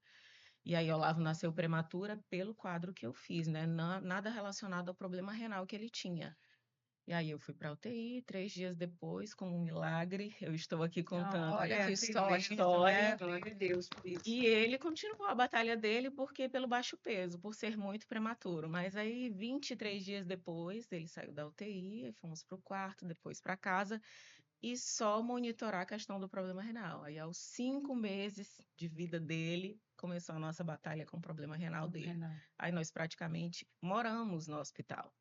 E aí, Olavo nasceu prematura pelo quadro que eu fiz, né? Nada relacionado ao problema renal que ele tinha. E aí eu fui para a UTI, 3 dias depois, como um milagre, eu estou aqui contando Olha que Olha, história, né? Glória a Deus por isso. e ele continuou a batalha dele porque pelo baixo peso, por ser muito prematuro. Mas aí, 23 dias depois, ele saiu da UTI, aí fomos para o quarto, depois para casa, e só monitorar a questão do problema renal. Aí, aos 5 meses de vida dele, começou a nossa batalha com o problema renal dele. Renato. Aí nós praticamente moramos no hospital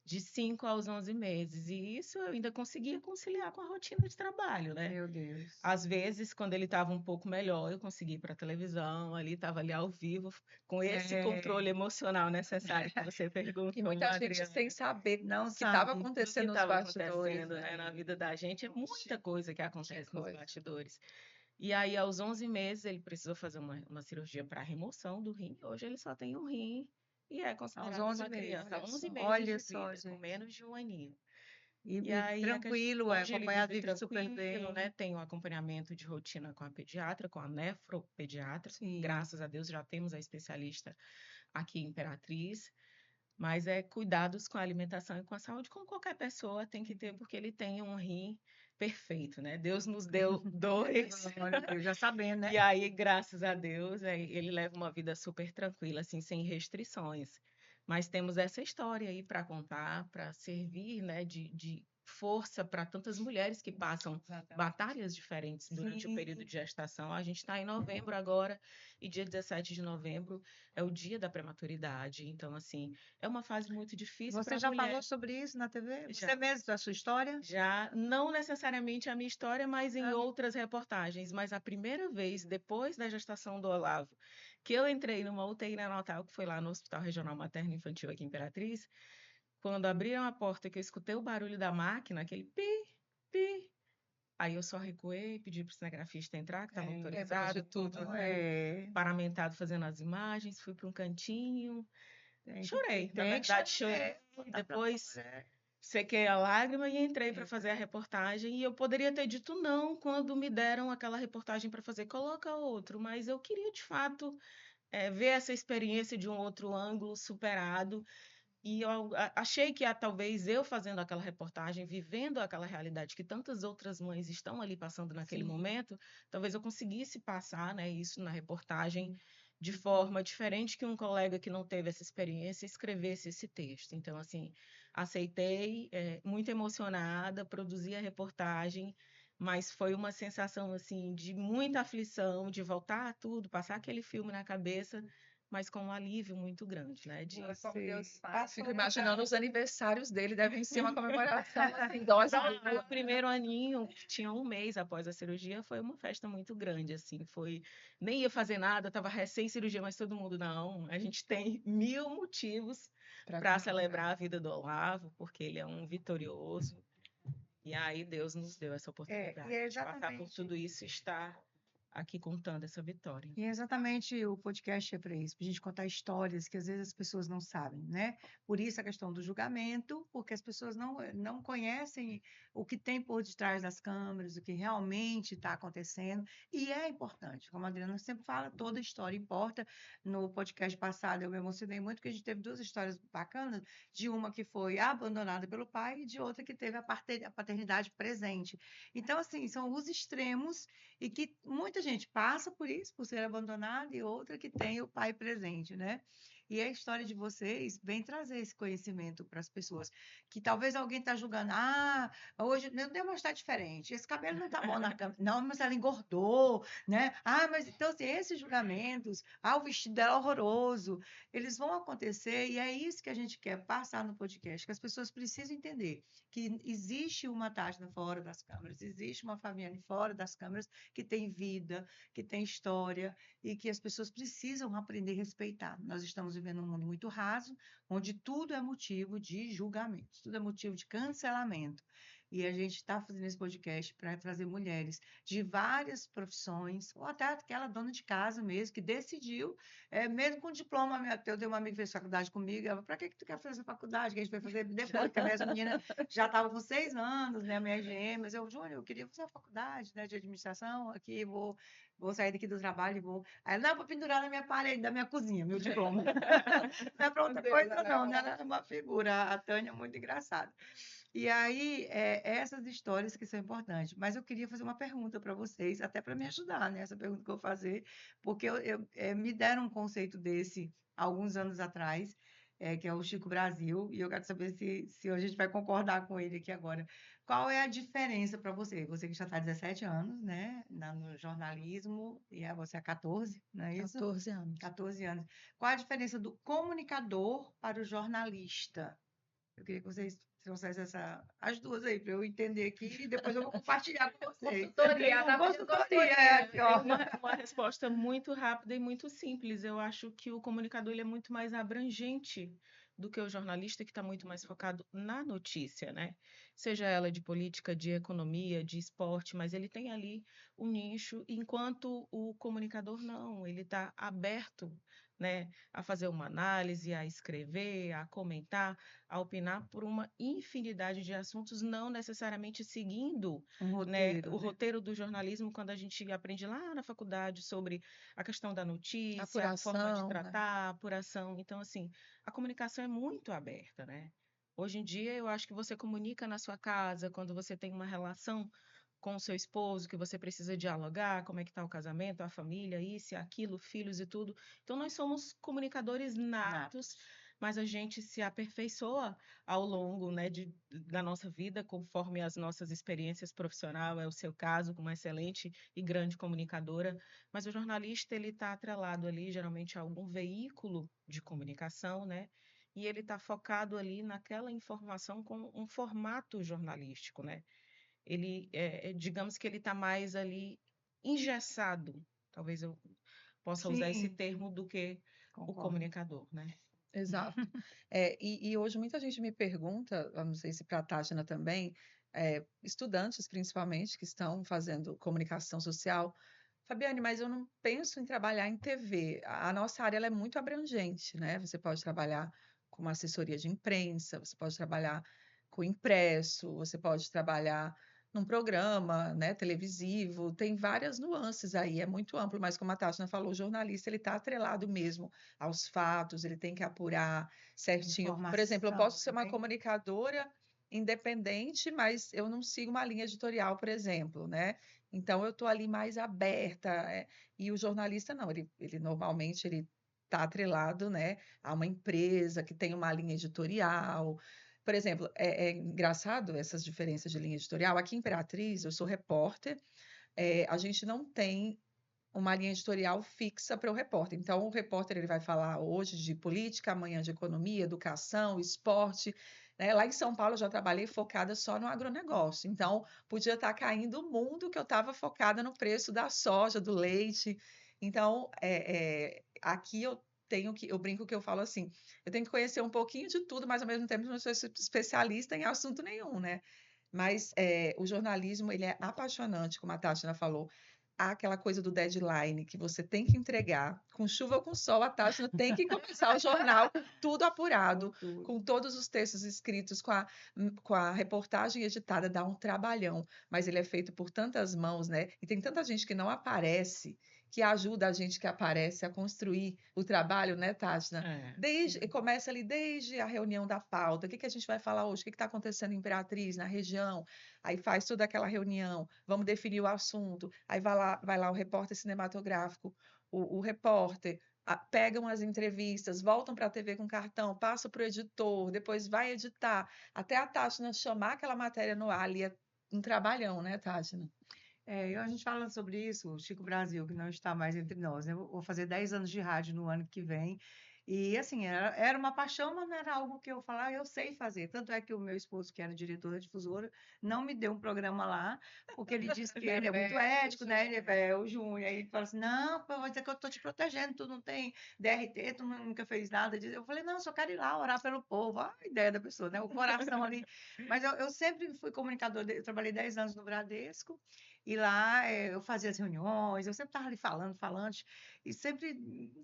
de 5 aos 11 meses. E isso eu ainda conseguia conciliar com a rotina de trabalho, né? Meu Deus. Às vezes, quando ele estava um pouco melhor, eu conseguia ir para a televisão, ali estava ali ao vivo, com esse controle emocional necessário que você E perguntou, muita gente Adriana. sem saber Não o que estava sabe. Do que acontecendo nos estava bastidores, acontecendo, né, né? na vida da gente, é muita coisa que acontece nos coisa. bastidores. E aí, aos 11 meses, ele precisou fazer uma cirurgia para remoção do rim. Hoje ele só tem um rim e é Aos considerado 11 uma meses. criança. Olha 11 só. meses Olha de só, vida, com gente. menos de um aninho. E, E e aí, tranquilo, hoje ele acompanhado, vive vive super tranquilo, bem. né? Tem um acompanhamento de rotina com a pediatra, com a nefropediatra. Sim. Graças a Deus já temos a especialista aqui em Imperatriz. Mas é cuidados com a alimentação e com a saúde, como qualquer pessoa tem que ter, porque ele tem um rim perfeito, né? Deus nos deu dois. Olha, eu já sabendo, né? E aí, graças a Deus, ele leva uma vida super tranquila, assim, sem restrições. Mas temos essa história aí para contar, para servir, né, de força para tantas mulheres que passam batalhas diferentes durante o período Sim. de gestação. A gente está em novembro agora, e dia 17 de novembro é o dia da prematuridade. Então, assim, é uma fase muito difícil para Você a já mulher. falou sobre isso na TV? Você Já. mesmo, da sua história? Já, não necessariamente a minha história, mas em Ah, outras reportagens. Mas a primeira vez, depois da gestação do Olavo, que eu entrei numa UTI neonatal, que foi lá no Hospital Regional Materno Infantil aqui em Imperatriz, quando abriram a porta, que eu escutei o barulho da máquina, aquele pi, pi, aí eu só recuei, pedi para o cinegrafista entrar, que estava Lembrou autorizado, de tudo, né? é. paramentado fazendo as imagens, fui para um cantinho. chorei. Na tem que verdade, chorar, chorei. botar pra Depois fora. sequei a lágrima e entrei para É. fazer a reportagem. E eu poderia ter dito não quando me deram aquela reportagem para fazer, coloca outro, mas eu queria de fato ver essa experiência de um outro ângulo superado. E eu achei que talvez eu fazendo aquela reportagem, vivendo aquela realidade que tantas outras mães estão ali passando naquele Sim. momento, talvez eu conseguisse passar, né, isso na reportagem de forma diferente que um colega que não teve essa experiência escrevesse esse texto. Então, assim, aceitei, muito emocionada, produzi a reportagem, mas foi uma sensação, assim, de muita aflição, de voltar a tudo, passar aquele filme na cabeça, mas com um alívio muito grande, né? De Como Deus faz. Fico imaginando os aniversários dele, devem ser uma comemoração assim, dose Então, o primeiro aninho, que tinha um mês após a cirurgia, foi uma festa muito grande, assim, nem ia fazer nada, estava recém-cirurgia, mas todo mundo, não, a gente tem 1000 motivos para celebrar a vida do Olavo, porque ele é um vitorioso, e aí Deus nos deu essa oportunidade E é de passar por exatamente. tudo isso e estar aqui contando essa vitória. E é exatamente o podcast é para isso, para a gente contar histórias que às vezes as pessoas não sabem, né? Por isso a questão do julgamento, porque as pessoas não conhecem o que tem por detrás das câmeras, o que realmente está acontecendo, e é importante. Como a Adriana sempre fala, toda história importa. No podcast passado eu me emocionei muito, porque a gente teve 2 histórias bacanas, de uma que foi abandonada pelo pai e de outra que teve a paternidade presente. Então, assim, são os extremos e que muita gente passa por isso, por ser abandonada, e outra que tem o pai presente, né? E a história de vocês vem trazer esse conhecimento para as pessoas, que talvez alguém está julgando, hoje meu Deus, mas está diferente, esse cabelo não está bom na cama, não, mas ela engordou, né? Mas então assim, esses julgamentos, o vestido dela é horroroso, eles vão acontecer e é isso que a gente quer passar no podcast, que as pessoas precisam entender que existe uma Tati fora das câmeras, existe uma Fabiane fora das câmeras que tem vida, que tem história e que as pessoas precisam aprender a respeitar. Nós estamos vivendo um mundo muito raso, onde tudo é motivo de julgamento, tudo é motivo de cancelamento. E a gente está fazendo esse podcast para trazer mulheres de várias profissões, ou até aquela dona de casa mesmo, que decidiu, mesmo com diploma, eu tenho uma amiga que fez faculdade comigo, ela falou, para que tu quer fazer essa faculdade? Que a gente vai fazer depois, que a minha menina já estava com 6 anos, né, minhas gêmeas, Júnior, eu queria fazer uma faculdade, né, de administração, aqui, vou sair daqui do trabalho e vou... Aí ela, não, vou pendurar na minha parede da minha cozinha, meu diploma. Não é para outra coisa não, né? Ela é uma figura, a Tânia é muito engraçada. E aí, essas histórias que são importantes. Mas eu queria fazer uma pergunta para vocês, até para me ajudar nessa pergunta que eu vou fazer, porque me deram um conceito desse há alguns anos atrás, que é o Chico Brasil, e eu quero saber se a gente vai concordar com ele aqui agora. Qual é a diferença para você? Você que já está há 17 anos, né, no jornalismo, e você há 14, não é isso? 14 anos. 14 anos. Qual a diferença do comunicador para o jornalista? Eu queria que vocês trouxessem as duas aí, para eu entender aqui, e depois eu vou compartilhar com vocês. Consultoria, tá pedindo consultoria. Aqui, ó. Uma resposta muito rápida e muito simples. Eu acho que o comunicador ele é muito mais abrangente do que o jornalista, que está muito mais focado na notícia, né? Seja ela de política, de economia, de esporte, mas ele tem ali um nicho, enquanto o comunicador não, ele está aberto, né, a fazer uma análise, a escrever, a comentar, a opinar por uma infinidade de assuntos, não necessariamente seguindo, né, o roteiro do jornalismo, quando a gente aprende lá na faculdade sobre a questão da notícia, a forma de tratar, a apuração. Então, assim, a comunicação é muito aberta, né? Hoje em dia, eu acho que você comunica na sua casa, quando você tem uma relação com o seu esposo, que você precisa dialogar, como é que está o casamento, a família, isso e aquilo, filhos e tudo. Então, nós somos comunicadores natos, mas a gente se aperfeiçoa ao longo, né, da nossa vida, conforme as nossas experiências profissionais, é o seu caso, como excelente e grande comunicadora, mas o jornalista, ele está atrelado ali, geralmente, a algum veículo de comunicação, né, e ele está focado ali naquela informação com um formato jornalístico, né, ele, digamos que ele está mais ali engessado, talvez eu possa usar esse Sim, termo, do que o concordo. comunicador, né? Exato. E hoje muita gente me pergunta, eu não sei se para a Tatiana também, estudantes principalmente, que estão fazendo comunicação social, Fabiane, mas eu não penso em trabalhar em TV. A nossa área ela é muito abrangente, né? Você pode trabalhar com uma assessoria de imprensa, você pode trabalhar com impresso, você pode trabalhar num programa, né, televisivo. Tem várias nuances aí, é muito amplo, mas como a Tatiana falou, o jornalista ele está atrelado mesmo aos fatos, ele tem que apurar certinho. Por exemplo, eu posso Informação, ser uma comunicadora independente, mas eu não sigo uma linha editorial, por exemplo, né? Então, eu estou ali mais aberta, e o jornalista não, ele normalmente ele está atrelado, né, a uma empresa que tem uma linha editorial. Por exemplo, é engraçado essas diferenças de linha editorial. Aqui em Imperatriz, eu sou repórter, a gente não tem uma linha editorial fixa para o repórter. Então, o repórter ele vai falar hoje de política, amanhã de economia, educação, esporte, né? Lá em São Paulo eu já trabalhei focada só no agronegócio. Então, podia estar caindo o mundo que eu estava focada no preço da soja, do leite. Então, aqui eu brinco que eu falo assim, eu tenho que conhecer um pouquinho de tudo, mas ao mesmo tempo não sou especialista em assunto nenhum, né? Mas o jornalismo, ele é apaixonante, como a Tatiana falou. Há aquela coisa do deadline que você tem que entregar, com chuva ou com sol, a Tatiana tem que começar o jornal com tudo apurado, com todos os textos escritos, com a reportagem editada, dá um trabalhão, mas ele é feito por tantas mãos, né? E tem tanta gente que não aparece, que ajuda a gente que aparece a construir o trabalho, né, Tatiana? Começa ali desde a reunião da pauta, o que a gente vai falar hoje, o que está acontecendo em Imperatriz, na região, aí faz toda aquela reunião, vamos definir o assunto, aí vai lá o repórter cinematográfico, o repórter, pegam as entrevistas, voltam para a TV com cartão, passa para o editor, depois vai editar, até a Tatiana chamar aquela matéria no ar, ali é um trabalhão, né, Tatiana? A gente fala sobre isso, o Chico Brasil, que não está mais entre nós, né? Eu vou fazer 10 anos de rádio no ano que vem. E, assim, era uma paixão, mas não era algo que eu falava, eu sei fazer. Tanto é que o meu esposo, que era diretor da difusora, não me deu um programa lá, porque ele disse que ele é muito ético, né? Ele é o Júnior. Aí ele fala assim: não, pô, vai dizer que eu estou te protegendo, tu não tem DRT, tu nunca fez nada disso. Eu falei: não, eu só quero ir lá orar pelo povo. A ideia da pessoa, né? O coração ali. Mas eu sempre fui comunicadora, eu trabalhei 10 anos no Bradesco. E lá eu fazia as reuniões, eu sempre estava ali falando, falante, e sempre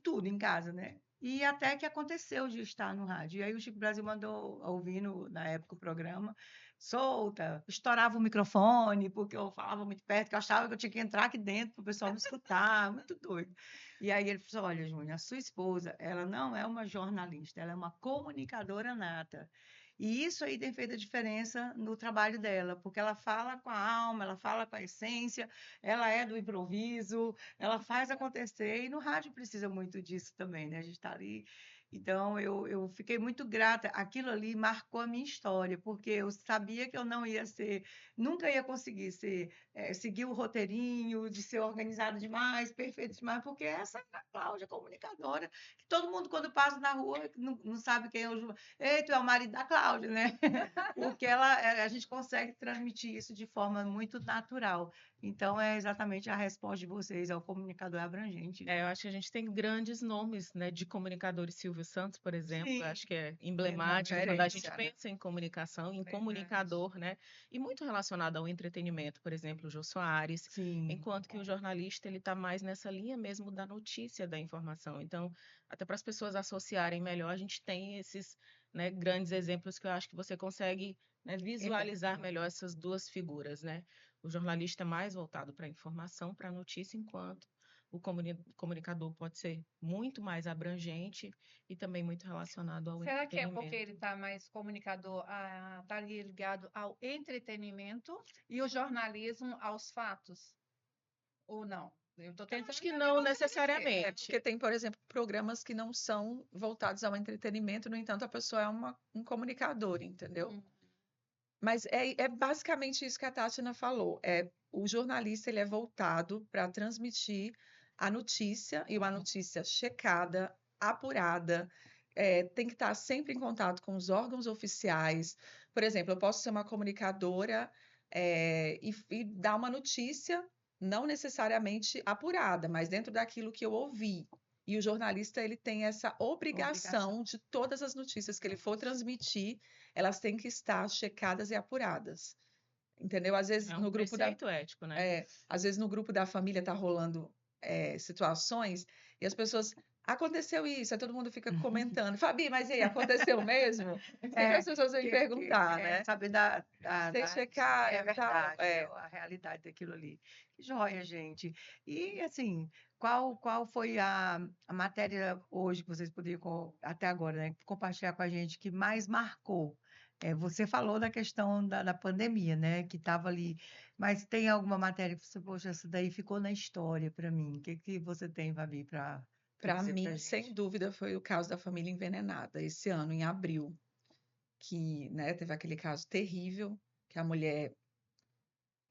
tudo em casa, né? E até que aconteceu de estar no rádio. E aí o Chico Brasil mandou ouvir, na época, o programa, solta, estourava o microfone, porque eu falava muito perto, que eu achava que eu tinha que entrar aqui dentro para o pessoal me escutar, muito doido. E aí ele falou: olha, Júnior, a sua esposa, ela não é uma jornalista, ela é uma comunicadora nata. E isso aí tem feito a diferença no trabalho dela, porque ela fala com a alma, ela fala com a essência, ela é do improviso, ela faz acontecer, e no rádio precisa muito disso também, né? A gente está ali. Então, eu fiquei muito grata. Aquilo ali marcou a minha história, porque eu sabia que eu não ia ser, nunca ia conseguir seguir o roteirinho, de ser organizado demais, perfeito demais, porque essa é a Cláudia, comunicadora, que todo mundo, quando passa na rua, não sabe quem é o Ei, tu é o marido da Cláudia, né? Porque a gente consegue transmitir isso de forma muito natural. Então, é exatamente a resposta de vocês, é o comunicador abrangente. Eu acho que a gente tem grandes nomes, né, de comunicadores. Silvio Santos, por exemplo, Sim, acho que é emblemático quando a gente referência, né? pensa em comunicação, em Verdade. comunicador, né? E muito relacionado ao entretenimento, por exemplo, o Jô Soares, Sim, enquanto que o jornalista ele está mais nessa linha mesmo da notícia, da informação. Então, até para as pessoas associarem melhor, a gente tem esses, né, grandes exemplos que eu acho que você consegue, né, visualizar melhor essas duas figuras, né? O jornalista mais voltado para a informação, para a notícia, enquanto o comunicador pode ser muito mais abrangente e também muito relacionado ao Será que é porque entretenimento. ele está mais comunicador, está ali ligado ao entretenimento e o jornalismo aos fatos? Ou não? Eu estou tentando Acho que entender não você. necessariamente. Porque tem, por exemplo, programas que não são voltados ao entretenimento, no entanto, a pessoa é um comunicador, entendeu? Mas é basicamente isso que a Tatiana falou. O jornalista ele é voltado para transmitir a notícia, e uma notícia checada, apurada, tem que estar sempre em contato com os órgãos oficiais. Por exemplo, eu posso ser uma comunicadora, e dar uma notícia, não necessariamente apurada, mas dentro daquilo que eu ouvi. E o jornalista ele tem essa obrigação de todas as notícias que ele for transmitir, elas têm que estar checadas e apuradas. entendeu? Às vezes É no um grupo da preceito ético, né? às vezes no grupo da família tá rolando situações e as pessoas aconteceu isso, aí todo mundo fica comentando, Fabi, mas e aí, aconteceu mesmo? Sempre as pessoas vêm perguntar, né? Saber Vocês se é checaram e tal? verdade, né, a realidade daquilo ali. Que joia, gente. E, assim, qual foi a matéria hoje que vocês poderiam, até agora, né, compartilhar com a gente, que mais marcou? Você falou da questão da pandemia, né, que estava ali, mas tem alguma matéria que você, poxa, essa daí ficou na história para mim? O que que você tem, Fabi, para Para dizer para mim, a sem gente? dúvida, foi o caso da família envenenada, esse ano, em abril, que, né, teve aquele caso terrível, que a mulher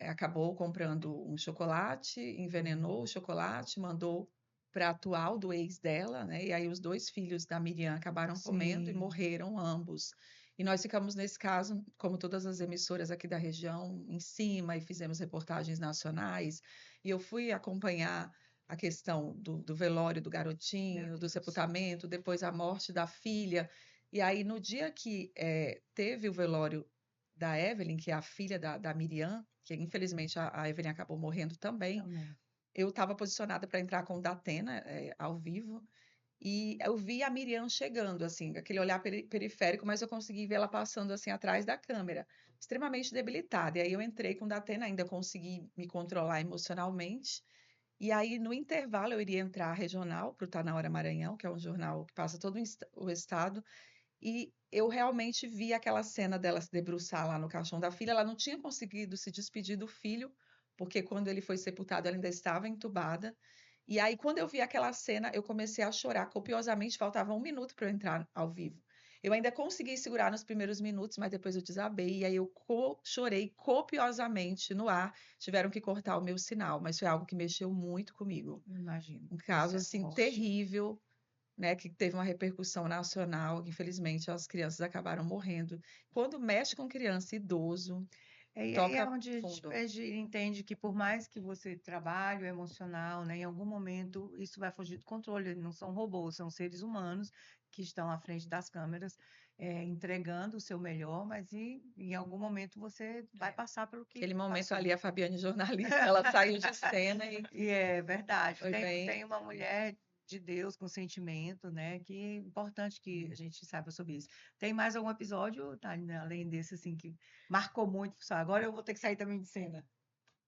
acabou comprando um chocolate, envenenou o chocolate, mandou para a atual do ex dela, né? E aí os dois filhos da Miriam acabaram comendo e Sim. morreram ambos. E nós ficamos nesse caso, como todas as emissoras aqui da região, em cima e fizemos reportagens nacionais. E eu fui acompanhar a questão do velório do Meu garotinho, do Deus. sepultamento, depois a morte da filha. E aí, no dia que teve o velório da Evelyn, que é a filha da Miriam, que infelizmente a Evelyn acabou morrendo também, Também. eu estava posicionada para entrar com o Datena ao vivo, e eu vi a Miriam chegando, assim, aquele olhar periférico, mas eu consegui ver ela passando, assim, atrás da câmera, extremamente debilitada. E aí eu entrei com o Datena, ainda consegui me controlar emocionalmente, e aí, no intervalo, eu iria entrar regional para o Tá Na Hora Maranhão, que é um jornal que passa todo o estado, e eu realmente vi aquela cena dela se debruçar lá no caixão da filha. Ela não tinha conseguido se despedir do filho, porque quando ele foi sepultado, ela ainda estava entubada. E aí, quando eu vi aquela cena, eu comecei a chorar copiosamente. Faltava 1 minuto para eu entrar ao vivo. Eu ainda consegui segurar nos primeiros minutos, mas depois eu desabei. E aí eu chorei copiosamente no ar. Tiveram que cortar o meu sinal, mas foi algo que mexeu muito comigo. Imagino. Um Isso caso é assim forte. terrível, né, que teve uma repercussão nacional, que infelizmente as crianças acabaram morrendo. Quando mexe com criança e idoso, E aí é toca onde fundo. a gente entende que por mais que você trabalhe o emocional, né, em algum momento isso vai fugir do controle. Não são robôs, são seres humanos que estão à frente das câmeras, entregando o seu melhor, mas em algum momento você vai passar pelo que Aquele momento passou. ali, a Fabiane jornalista, ela saiu de cena e E é verdade. foi Tem bem. uma mulher de Deus com sentimento, né? Que é importante que a gente saiba sobre isso. Tem mais algum episódio, Thalina, além desse, assim, que marcou muito? Só agora eu vou ter que sair também de cena.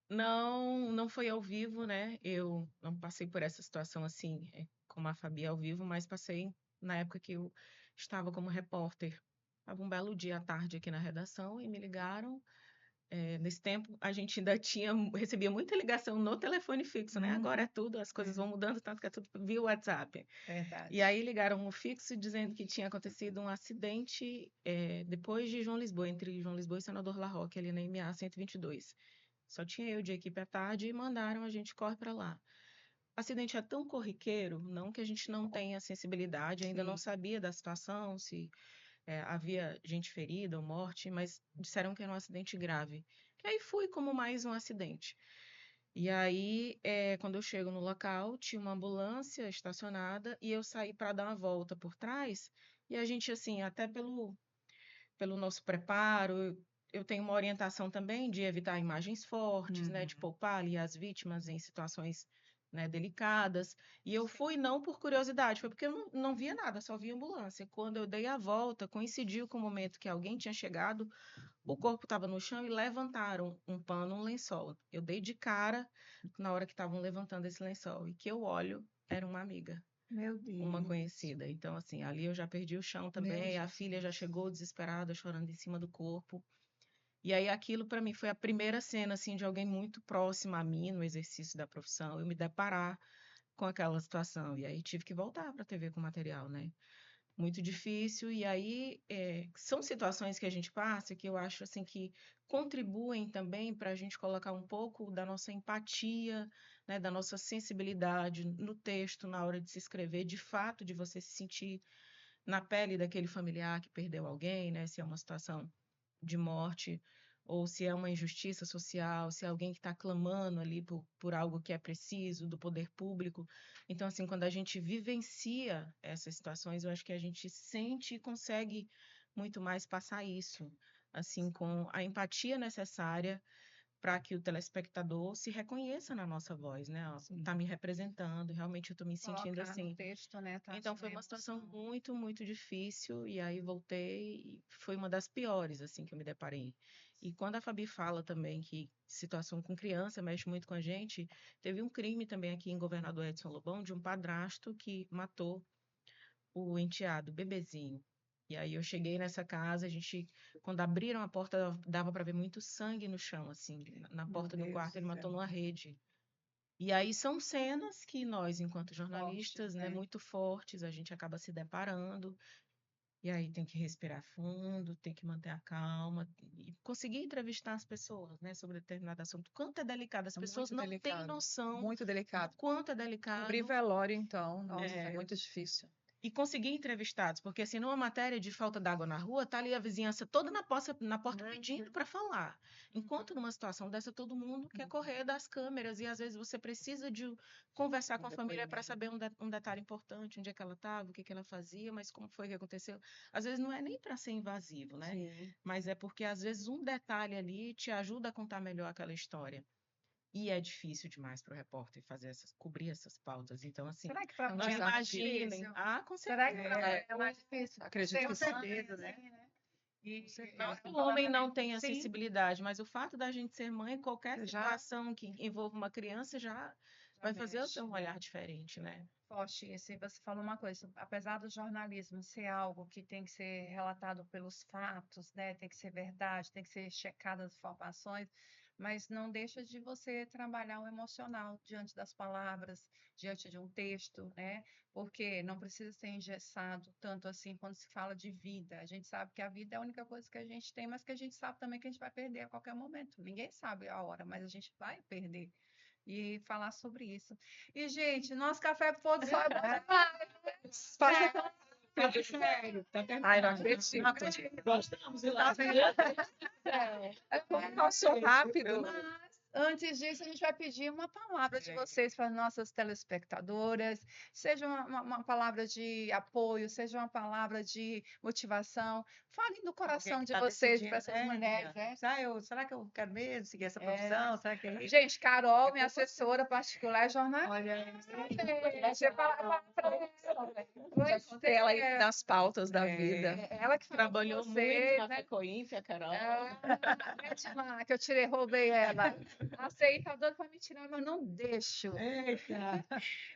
Não, não foi ao vivo, né? Eu não passei por essa situação assim, como a Fabi ao vivo, mas passei na época que eu estava como repórter. Estava um belo dia à tarde aqui na redação e me ligaram. Nesse tempo, a gente ainda recebia muita ligação no telefone fixo, né? Agora é tudo, as coisas É, vão mudando, tanto que é tudo via WhatsApp. E verdade. aí ligaram o fixo dizendo que tinha acontecido um acidente depois de João Lisboa, entre João Lisboa e Senador La Rocque, ali na MA 122. Só tinha eu de equipe à tarde e mandaram a gente corre para lá. O acidente é tão corriqueiro, não que a gente não tenha sensibilidade, ainda não Sim. sabia da situação, se havia gente ferida ou morte, mas disseram que era um acidente grave. Que aí fui como mais um acidente. E aí, quando eu chego no local, tinha uma ambulância estacionada e eu saí para dar uma volta por trás. E a gente, assim, até pelo nosso preparo, eu tenho uma orientação também de evitar imagens fortes, né, de Uhum. poupar ali as vítimas em situações, né, delicadas. E eu fui não por curiosidade, foi porque eu não via nada, só via ambulância. Quando eu dei a volta, coincidiu com o momento que alguém tinha chegado, o corpo estava no chão e levantaram um pano, um lençol. Eu dei de cara na hora que estavam levantando esse lençol e que eu olho, era uma amiga, Meu uma Deus. conhecida. Então, assim, ali eu já perdi o chão Meu também. A filha já Jesus. chegou desesperada, chorando em cima do corpo. E aí aquilo para mim foi a primeira cena assim de alguém muito próximo a mim no exercício da profissão, eu me deparar com aquela situação. E aí tive que voltar para a TV com material, né? Muito difícil. E aí são situações que a gente passa que eu acho assim que contribuem também para a gente colocar um pouco da nossa empatia, né, da nossa sensibilidade no texto, na hora de se escrever, de fato, de você se sentir na pele daquele familiar que perdeu alguém, né? Se é uma situação de morte, ou se é uma injustiça social, se é alguém que está clamando ali por algo que é preciso, do poder público. Então, assim, quando a gente vivencia essas situações, eu acho que a gente sente e consegue muito mais passar isso, assim, com a empatia necessária para que o telespectador se reconheça na nossa voz, né? Ó, Sim. tá me representando, realmente eu tô me sentindo Colocar no assim. texto, né, Tati, Então foi uma uma situação emoção. muito, muito difícil e aí voltei e foi uma das piores assim que eu me deparei. E quando a Fabi fala também que situação com criança mexe muito com a gente, teve um crime também aqui em Governador Edson Lobão de um padrasto que matou o enteado, o bebezinho. E aí eu cheguei nessa casa, a gente, quando abriram a porta, dava para ver muito sangue no chão, assim, na Meu porta do Deus quarto, do ele matou céu. numa rede. E aí são cenas que nós, enquanto Fortes, jornalistas, né, né? muito fortes, a gente acaba se deparando. E aí tem que respirar fundo, tem que manter a calma e conseguir entrevistar as pessoas, né, sobre determinado assunto. Quanto é delicado, as É pessoas muito não têm delicado. noção Muito do delicado. quanto é Cobrir delicado. velório, então, nossa, é É, muito difícil. e conseguir entrevistados, porque assim, numa matéria de falta d'água na rua, tá ali a vizinhança toda na porta pedindo para falar. Enquanto numa situação dessa, todo mundo quer correr das câmeras e às vezes você precisa de conversar com a família para saber um detalhe importante, onde é que ela estava, o que que ela fazia, mas como foi que aconteceu. Às vezes não é nem para ser invasivo, né? Sim. Mas é porque às vezes um detalhe ali te ajuda a contar melhor aquela história. E é difícil demais para o repórter cobrir essas pautas. Então, assim, Será que para Mas mulher é mais imaginem. difícil? Ah, com Será que certeza. para mulher é mais difícil? Acredito Ser que sim. mãe, Certeza, né? assim, né? E Com certeza. nós Que o estamos falando homem não aqui, tenha sim, sensibilidade, mas o fato da gente ser mãe, qualquer já situação que envolva uma criança já vai fazer eu ter mexe. um olhar diferente, né? Poxa, assim, você falou uma coisa, apesar do jornalismo ser algo que tem que ser relatado pelos fatos, né, tem que ser verdade, tem que ser checadas as informações, mas não deixa de você trabalhar o emocional diante das palavras, diante de um texto, né, porque não precisa ser engessado tanto assim quando se fala de vida. A gente sabe que a vida é a única coisa que a gente tem, mas que a gente sabe também que a gente vai perder a qualquer momento. Ninguém sabe a hora, mas a gente vai perder. E falar sobre isso. E, gente, nosso café com pôr do sol é bom demais. Passa Sério, tá Ai, não terminando. acredito. Não acredito. Gostamos de Tá lá. vendo? Passou rápido. Mas, antes disso, a gente vai pedir uma palavra de vocês para as nossas telespectadoras, seja uma palavra de apoio, seja uma palavra de motivação. Falem do coração de Tá vocês decidindo, para essas né, mulheres, Lilian? né? Será que eu quero mesmo seguir essa É. profissão? Será que é isso? Gente, Carol, É minha com você. assessora particular, é jornalista. Olha, Você fala para ela. Já contei ela aí nas pautas da É. vida. É ela que falou com Trabalhou muito vocês, na né? Fecoinf, a Carol. Mete lá, que eu tirei, roubei ela. Aceita, doido para me tirar, mas não deixo. Eita.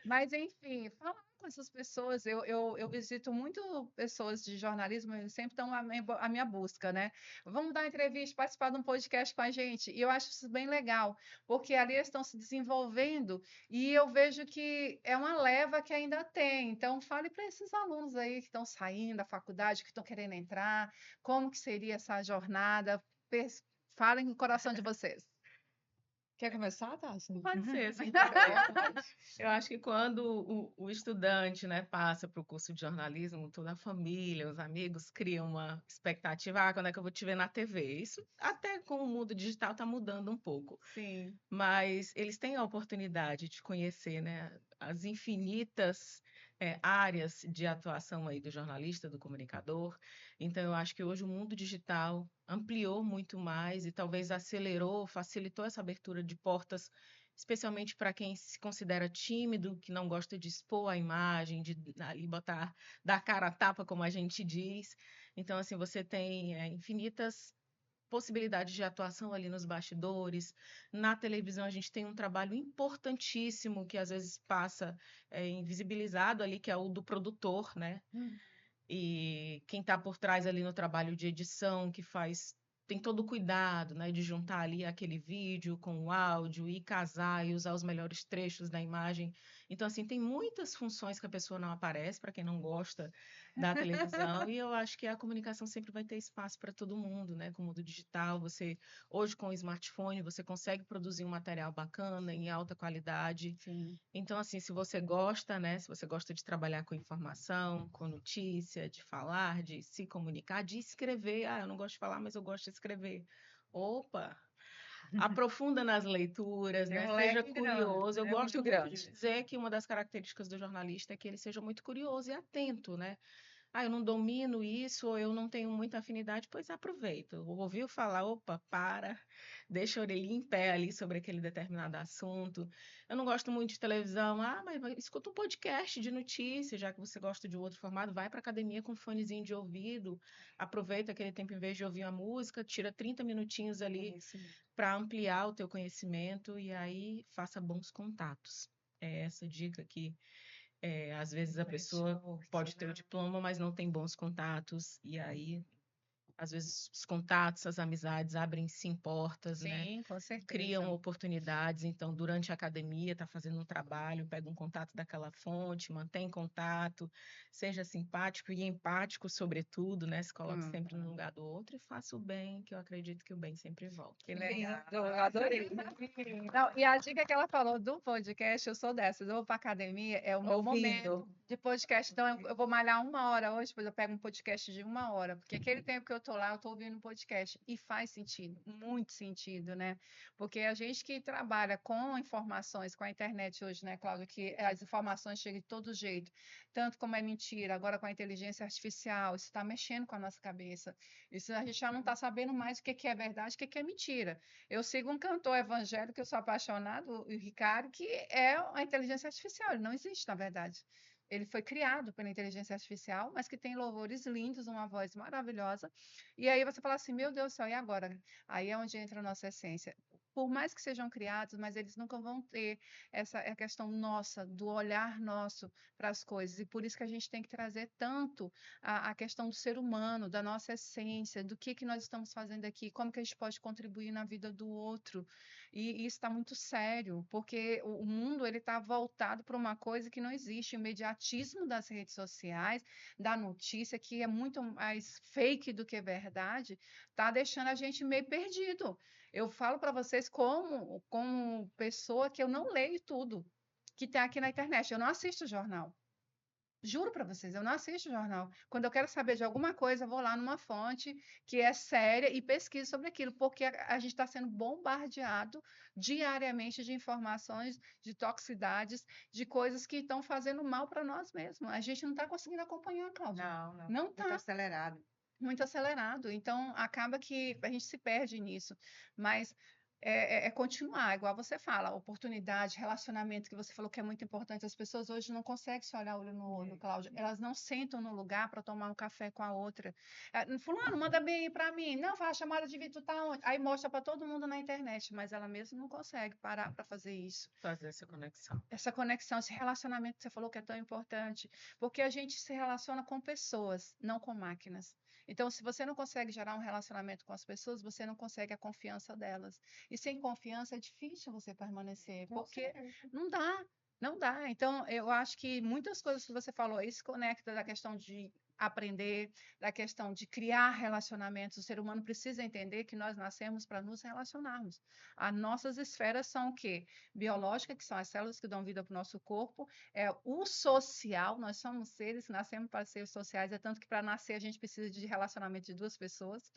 Mas, enfim, falar com essas pessoas. Eu visito muito pessoas de jornalismo, eles sempre estão à minha busca, né? Vamos dar uma entrevista, participar de um podcast com a gente. E eu acho isso bem legal, porque ali eles estão se desenvolvendo e eu vejo que é uma leva que ainda tem. Então, fale para esses alunos aí que estão saindo da faculdade, que estão querendo entrar, como que seria essa jornada. Falem no coração de vocês. Quer começar, Tati? Pode ser, sem problema. Eu acho que quando o estudante, né, passa para o curso de jornalismo, toda a família, os amigos criam uma expectativa, quando é que eu vou te ver na TV? Isso até com o mundo digital está mudando um pouco, Sim. mas eles têm a oportunidade de conhecer, né, as infinitas áreas de atuação aí do jornalista, do comunicador. Então, eu acho que hoje o mundo digital ampliou muito mais e talvez acelerou, facilitou essa abertura de portas, especialmente para quem se considera tímido, que não gosta de expor a imagem, de ali botar, dar cara a tapa, como a gente diz. Então, assim, você tem infinitas possibilidades de atuação ali nos bastidores. Na televisão, a gente tem um trabalho importantíssimo que às vezes passa invisibilizado ali, que é o do produtor, né? E quem está por trás ali no trabalho de edição, que tem todo o cuidado, né, de juntar ali aquele vídeo com o áudio e casar e usar os melhores trechos da imagem. Então, assim, tem muitas funções que a pessoa não aparece, para quem não gosta da televisão, e eu acho que a comunicação sempre vai ter espaço para todo mundo, né? Com o mundo digital, hoje com o smartphone, você consegue produzir um material bacana, em alta qualidade. Sim. Então, assim, se você gosta, né? Se você gosta de trabalhar com informação, com notícia, de falar, de se comunicar, de escrever. Eu não gosto de falar, mas eu gosto de escrever. Opa! Aprofunda nas leituras, Tem né? um Seja leque grande, curioso. Eu né? gosto Muito muito de grande. dizer que uma das características do jornalista é que ele seja muito curioso e atento, né? eu não domino isso, ou eu não tenho muita afinidade, pois aproveita. Ouviu falar, opa, deixa a orelhinha em pé ali sobre aquele determinado assunto. Eu não gosto muito de televisão, mas escuta um podcast de notícias, já que você gosta de outro formato, vai para academia com um fonezinho de ouvido, aproveita aquele tempo, em vez de ouvir uma música, tira 30 minutinhos ali para ampliar o teu conhecimento e aí faça bons contatos. É essa dica que às vezes a pessoa pode ter o diploma, mas não tem bons contatos, e aí, às vezes, os contatos, as amizades abrem sim portas, né? Sim, com certeza. Criam oportunidades. Então, durante a academia, está fazendo um trabalho, pega um contato daquela fonte, mantém contato, seja simpático e empático, sobretudo, né? Se coloque sempre no lugar do outro e faça o bem, que eu acredito que o bem sempre volta. Que legal, eu adorei. Não, e a dica que ela falou do podcast, eu sou dessas. Eu vou para academia, é o meu momento de podcast. Então, eu vou malhar 1 hora hoje, depois eu pego um podcast de 1 hora, porque aquele tempo que eu tô lá, eu tô ouvindo um podcast. E faz sentido, muito sentido, né? Porque a gente que trabalha com informações, com a internet hoje, né, Cláudia, que as informações chegam de todo jeito, tanto como é mentira, agora com a inteligência artificial, isso está mexendo com a nossa cabeça. Isso a gente já não está sabendo mais o que é verdade, o que é mentira. Eu sigo um cantor evangélico que eu sou apaixonado, o Ricardo, que é a inteligência artificial. Ele não existe, na verdade. Ele foi criado pela inteligência artificial, mas que tem louvores lindos, uma voz maravilhosa. E aí você fala assim, meu Deus do céu, e agora? Aí é onde entra a nossa essência. Por mais que sejam criados, mas eles nunca vão ter essa questão nossa, do olhar nosso para as coisas. E por isso que a gente tem que trazer tanto a questão do ser humano, da nossa essência, do que nós estamos fazendo aqui, como que a gente pode contribuir na vida do outro. E isso está muito sério, porque o mundo ele está voltado para uma coisa que não existe, o imediatismo das redes sociais, da notícia, que é muito mais fake do que verdade, está deixando a gente meio perdido. Eu falo para vocês como pessoa que eu não leio tudo que tem aqui na internet, eu não assisto jornal. Juro para vocês, eu não assisto jornal. Quando eu quero saber de alguma coisa, eu vou lá numa fonte que é séria e pesquiso sobre aquilo, porque a gente está sendo bombardeado diariamente de informações, de toxicidades, de coisas que estão fazendo mal para nós mesmos. A gente não está conseguindo acompanhar, Cláudia. Não. Não Muito está. acelerado. Muito acelerado. Então, acaba que a gente se perde nisso. Mas é continuar, igual você fala, oportunidade, relacionamento, que você falou que é muito importante. As pessoas hoje não conseguem se olhar olho no olho, Cláudia. Elas não sentam no lugar para tomar um café com a outra. Fulano, manda bem aí para mim. Não, faz a chamada de vídeo, tu tá onde? Aí mostra para todo mundo na internet, mas ela mesma não consegue parar para fazer isso. Fazer essa conexão. Essa conexão, esse relacionamento que você falou que é tão importante, porque a gente se relaciona com pessoas, não com máquinas. Então, se você não consegue gerar um relacionamento com as pessoas, você não consegue a confiança delas. E sem confiança é difícil você permanecer, porque não dá, não dá. Então, eu acho que muitas coisas que você falou aí se conecta da questão de aprender, da questão de criar relacionamentos. O ser humano precisa entender que nós nascemos para nos relacionarmos. As nossas esferas são o quê? Biológica, que são as células que dão vida para o nosso corpo, o social, nós somos seres, nascemos para ser sociais, é tanto que para nascer a gente precisa de relacionamento de 2 pessoas.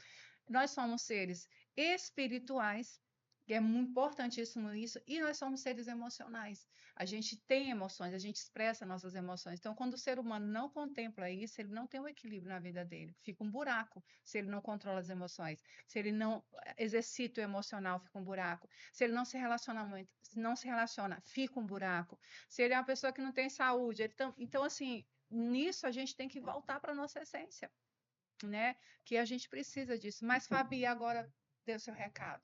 Nós somos seres espirituais, que é muito importantíssimo isso, e nós somos seres emocionais. A gente tem emoções, a gente expressa nossas emoções. Então, quando o ser humano não contempla isso, ele não tem um equilíbrio na vida dele. Fica um buraco se ele não controla as emoções. Se ele não exercita o emocional, fica um buraco. Se ele não se relaciona muito, não se relaciona, fica um buraco. Se ele é uma pessoa que não tem saúde, então assim, nisso a gente tem que voltar para a nossa essência, né? Que a gente precisa disso. Mas, Fabi, agora dê o seu recado.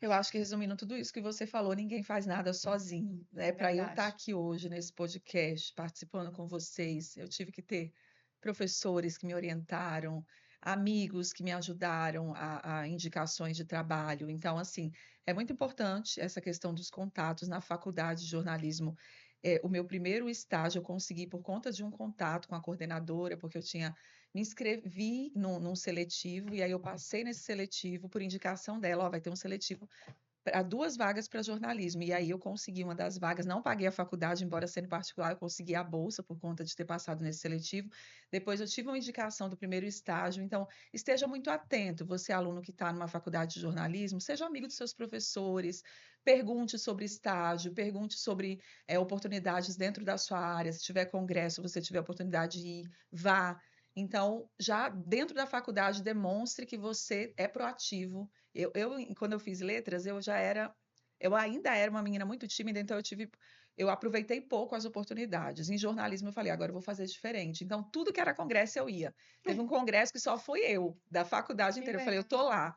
Eu acho que resumindo tudo isso que você falou, ninguém faz nada sozinho, né? Para eu estar Verdade. aqui hoje nesse podcast, participando com vocês, eu tive que ter professores que me orientaram, amigos que me ajudaram a indicações de trabalho. Então, assim, é muito importante essa questão dos contatos na faculdade de jornalismo. O meu primeiro estágio eu consegui por conta de um contato com a coordenadora, porque eu tinha me inscrevi num seletivo e aí eu passei nesse seletivo por indicação dela, ó, vai ter um seletivo para 2 vagas para jornalismo. E aí eu consegui uma das vagas, não paguei a faculdade, embora sendo particular, eu consegui a bolsa por conta de ter passado nesse seletivo. Depois eu tive uma indicação do primeiro estágio. Então, esteja muito atento, você aluno que está numa faculdade de jornalismo, seja amigo dos seus professores, pergunte sobre estágio, pergunte sobre oportunidades dentro da sua área. Se tiver congresso, você tiver oportunidade de ir, vá. Então, já dentro da faculdade, demonstre que você é proativo. Quando eu fiz letras, eu ainda era uma menina muito tímida, então eu aproveitei pouco as oportunidades. Em jornalismo, eu falei, agora eu vou fazer diferente. Então, tudo que era congresso, eu ia. Teve um congresso que só fui eu, da faculdade inteira. Eu falei, eu tô lá.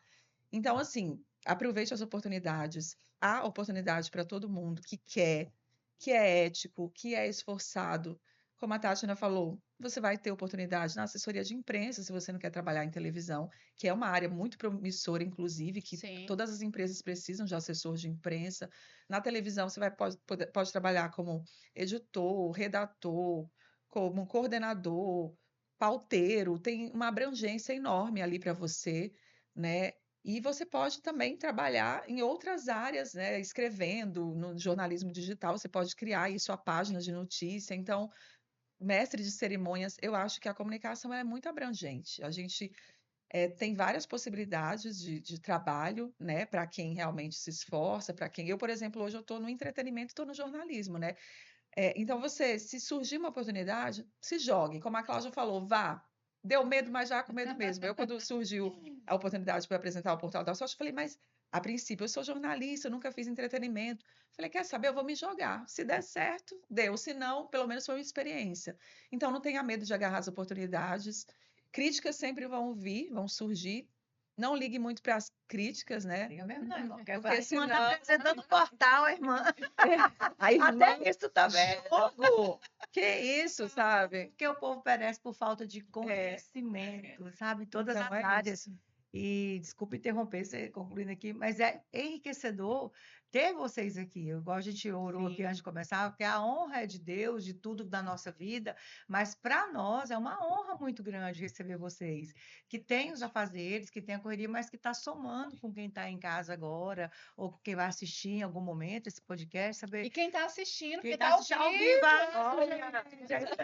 Então, assim, aproveite as oportunidades. Há oportunidade para todo mundo que é ético, que é esforçado. Como a Tatiana falou, você vai ter oportunidade na assessoria de imprensa, se você não quer trabalhar em televisão, que é uma área muito promissora, inclusive, que Sim. todas as empresas precisam de assessor de imprensa. Na televisão, você pode trabalhar como editor, redator, como coordenador, pauteiro, tem uma abrangência enorme ali para você, né? E você pode também trabalhar em outras áreas, né? Escrevendo no jornalismo digital, você pode criar aí sua página de notícia. Então, mestre de cerimônias, eu acho que a comunicação é muito abrangente. A gente tem várias possibilidades de trabalho, né? Para quem realmente se esforça, para quem. Eu, por exemplo, hoje eu estou no entretenimento, estou no jornalismo, né? Então, se surgir uma oportunidade, se jogue. Como a Cláudia falou, vá. Deu medo, mas já com medo mesmo. Eu, quando surgiu a oportunidade para apresentar o Portal da Sorte, falei, mas a princípio eu sou jornalista, eu nunca fiz entretenimento. Falei, quer saber? Eu vou me jogar. Se der certo, deu. Se não, pelo menos foi uma experiência. Então, não tenha medo de agarrar as oportunidades. Críticas sempre vão vir, vão surgir. Não ligue muito para as críticas, né? Liga mesmo, não, irmão. Porque Porque a irmã senão- tá apresentando o portal, a irmã. A irmã Até isso também. jogo. Que isso, sabe? Porque o povo perece por falta de conhecimento, sabe? Em todas Então as é áreas. isso. E desculpa interromper, você concluindo aqui, mas é enriquecedor ter vocês aqui. Eu gosto, a gente orou aqui Sim. antes de começar, porque a honra é de Deus, de tudo da nossa vida, mas para nós é uma honra muito grande receber vocês, que têm os afazeres, que têm a correria, mas que está somando com quem está em casa agora, ou com quem vai assistir em algum momento esse podcast, saber E quem está assistindo, quem que está está ao assistindo ao vivo. vivo, é isso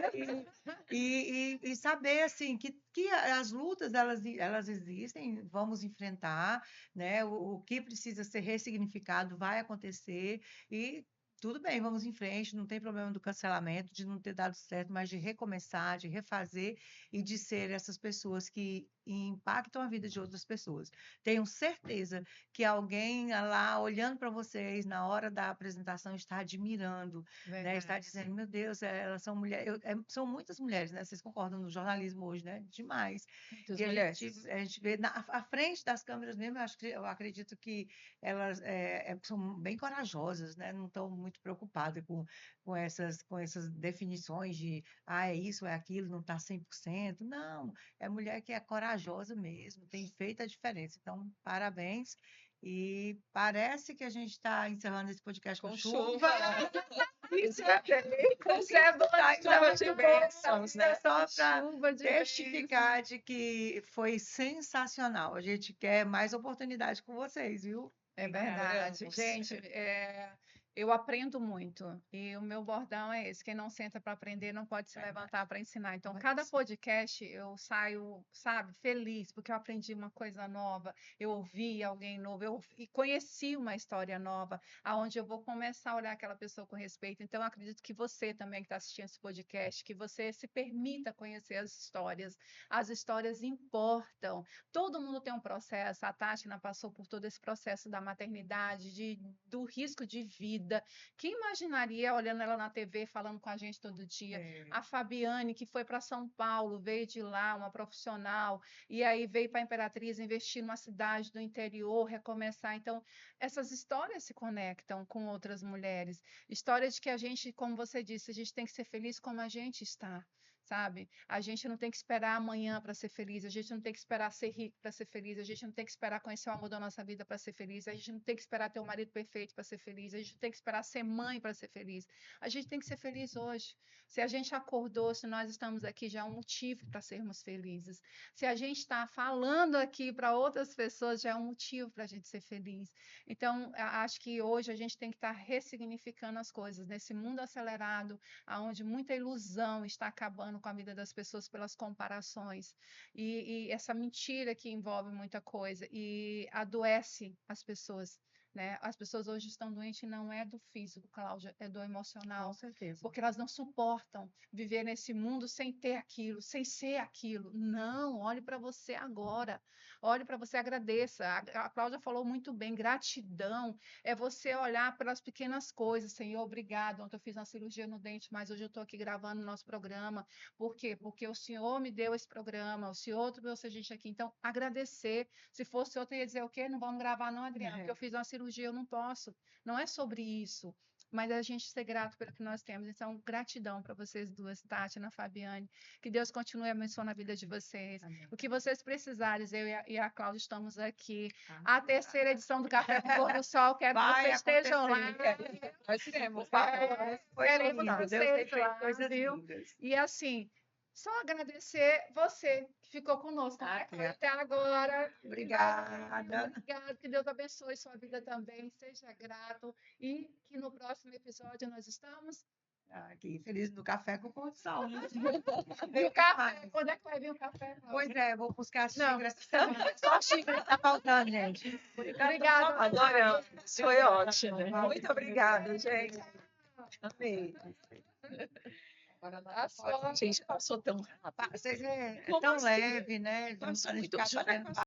aí. E saber assim que as lutas elas existem, vamos enfrentar, né? O que precisa ser ressignificado vai acontecer e tudo bem, vamos em frente, não tem problema do cancelamento, de não ter dado certo, mas de recomeçar, de refazer e de ser essas pessoas que impactam a vida de outras pessoas. Tenho certeza que alguém lá olhando para vocês na hora da apresentação está admirando, né? Está dizendo, meu Deus, elas são mulheres, são muitas mulheres, né? Vocês concordam no jornalismo hoje, né? Demais. Muitas E mulheres. a gente vê à frente das câmeras mesmo, eu acredito que elas são bem corajosas, né? Não estão muito preocupadas com essas definições de é isso, é aquilo, não está 100%. Não, é mulher que é corajosa mesmo, tem feito a diferença. Então, parabéns. E parece que a gente está encerrando esse podcast com chuva. Isso é Chuva de bênçãos, né? só para Chuva de testificar de que foi sensacional. A gente quer mais oportunidade com vocês, viu? É verdade. Esperamos. Gente, eu aprendo muito. E o meu bordão é esse: quem não senta para aprender não pode se levantar para ensinar. Então, cada podcast eu saio, sabe, feliz, porque eu aprendi uma coisa nova, eu ouvi alguém novo, e conheci uma história nova, aonde eu vou começar a olhar aquela pessoa com respeito. Então, eu acredito que você também que está assistindo esse podcast, que você se permita conhecer as histórias. As histórias importam. Todo mundo tem um processo. A Tatiana passou por todo esse processo da maternidade, do risco de vida. Quem imaginaria, olhando ela na TV, falando com a gente todo dia? A Fabiane, que foi para São Paulo, veio de lá, uma profissional, e aí veio para a Imperatriz investir numa cidade do interior, recomeçar. Então, essas histórias se conectam com outras mulheres. Histórias de que a gente, como você disse, a gente tem que ser feliz como a gente está. sabe? A gente não tem que esperar amanhã para ser feliz, a gente não tem que esperar ser rico para ser feliz, a gente não tem que esperar conhecer o amor da nossa vida para ser feliz, a gente não tem que esperar ter o marido perfeito para ser feliz, a gente não tem que esperar ser mãe para ser feliz. A gente tem que ser feliz hoje. Se a gente acordou, se nós estamos aqui, já é um motivo para sermos felizes. Se a gente está falando aqui para outras pessoas, já é um motivo para a gente ser feliz. Então, acho que hoje a gente tem que estar ressignificando as coisas nesse mundo acelerado, onde muita ilusão está acabando com a vida das pessoas pelas comparações e essa mentira que envolve muita coisa e adoece as pessoas. Né? As pessoas hoje estão doentes não é do físico, Cláudia, é do emocional. Com certeza. Porque elas não suportam viver nesse mundo sem ter aquilo, sem ser aquilo. Não, olhe para você agora. Olhe para você, agradeça. A Cláudia falou muito bem, gratidão é você olhar pelas pequenas coisas. Senhor, obrigado. Ontem eu fiz uma cirurgia no dente, mas hoje eu estou aqui gravando o nosso programa. Por quê? Porque o Senhor me deu esse programa, o Senhor trouxe a gente aqui. Então, agradecer. Se fosse outro, eu ia dizer o quê? Não vamos gravar não, Adriana, porque eu fiz uma cirurgia, eu não posso. Não é sobre isso, mas a gente ser grato pelo que nós temos. Então, gratidão para vocês duas, Tatiana, Fabiane. Que Deus continue abençoando a vida de vocês. Amém. O que vocês precisarem, eu e a Cláudia estamos aqui. A terceira edição do Café com Pôr do Sol, quero que Vai vocês estejam lá. acontecer. Nós iremos, Foi Queremos lindo, Deus tem vocês feito lá, coisas viu? lindas. E assim, só agradecer você que ficou conosco até agora. Obrigada. Obrigada, que Deus abençoe sua vida também, seja grato e que no próximo episódio nós estamos. Aqui, feliz no café com pão de sal. Né? E o café, quando é que vai vir o café? Pois é, vou buscar as Não. xícaras. Só a xícara que tá faltando, gente. Obrigada. Adoramos. Foi ótimo. Muito obrigada, gente. Amei. Tá só. Gente, passou tão rápido. É Como tão assim? leve, né? Passou Não muito ficar fazendo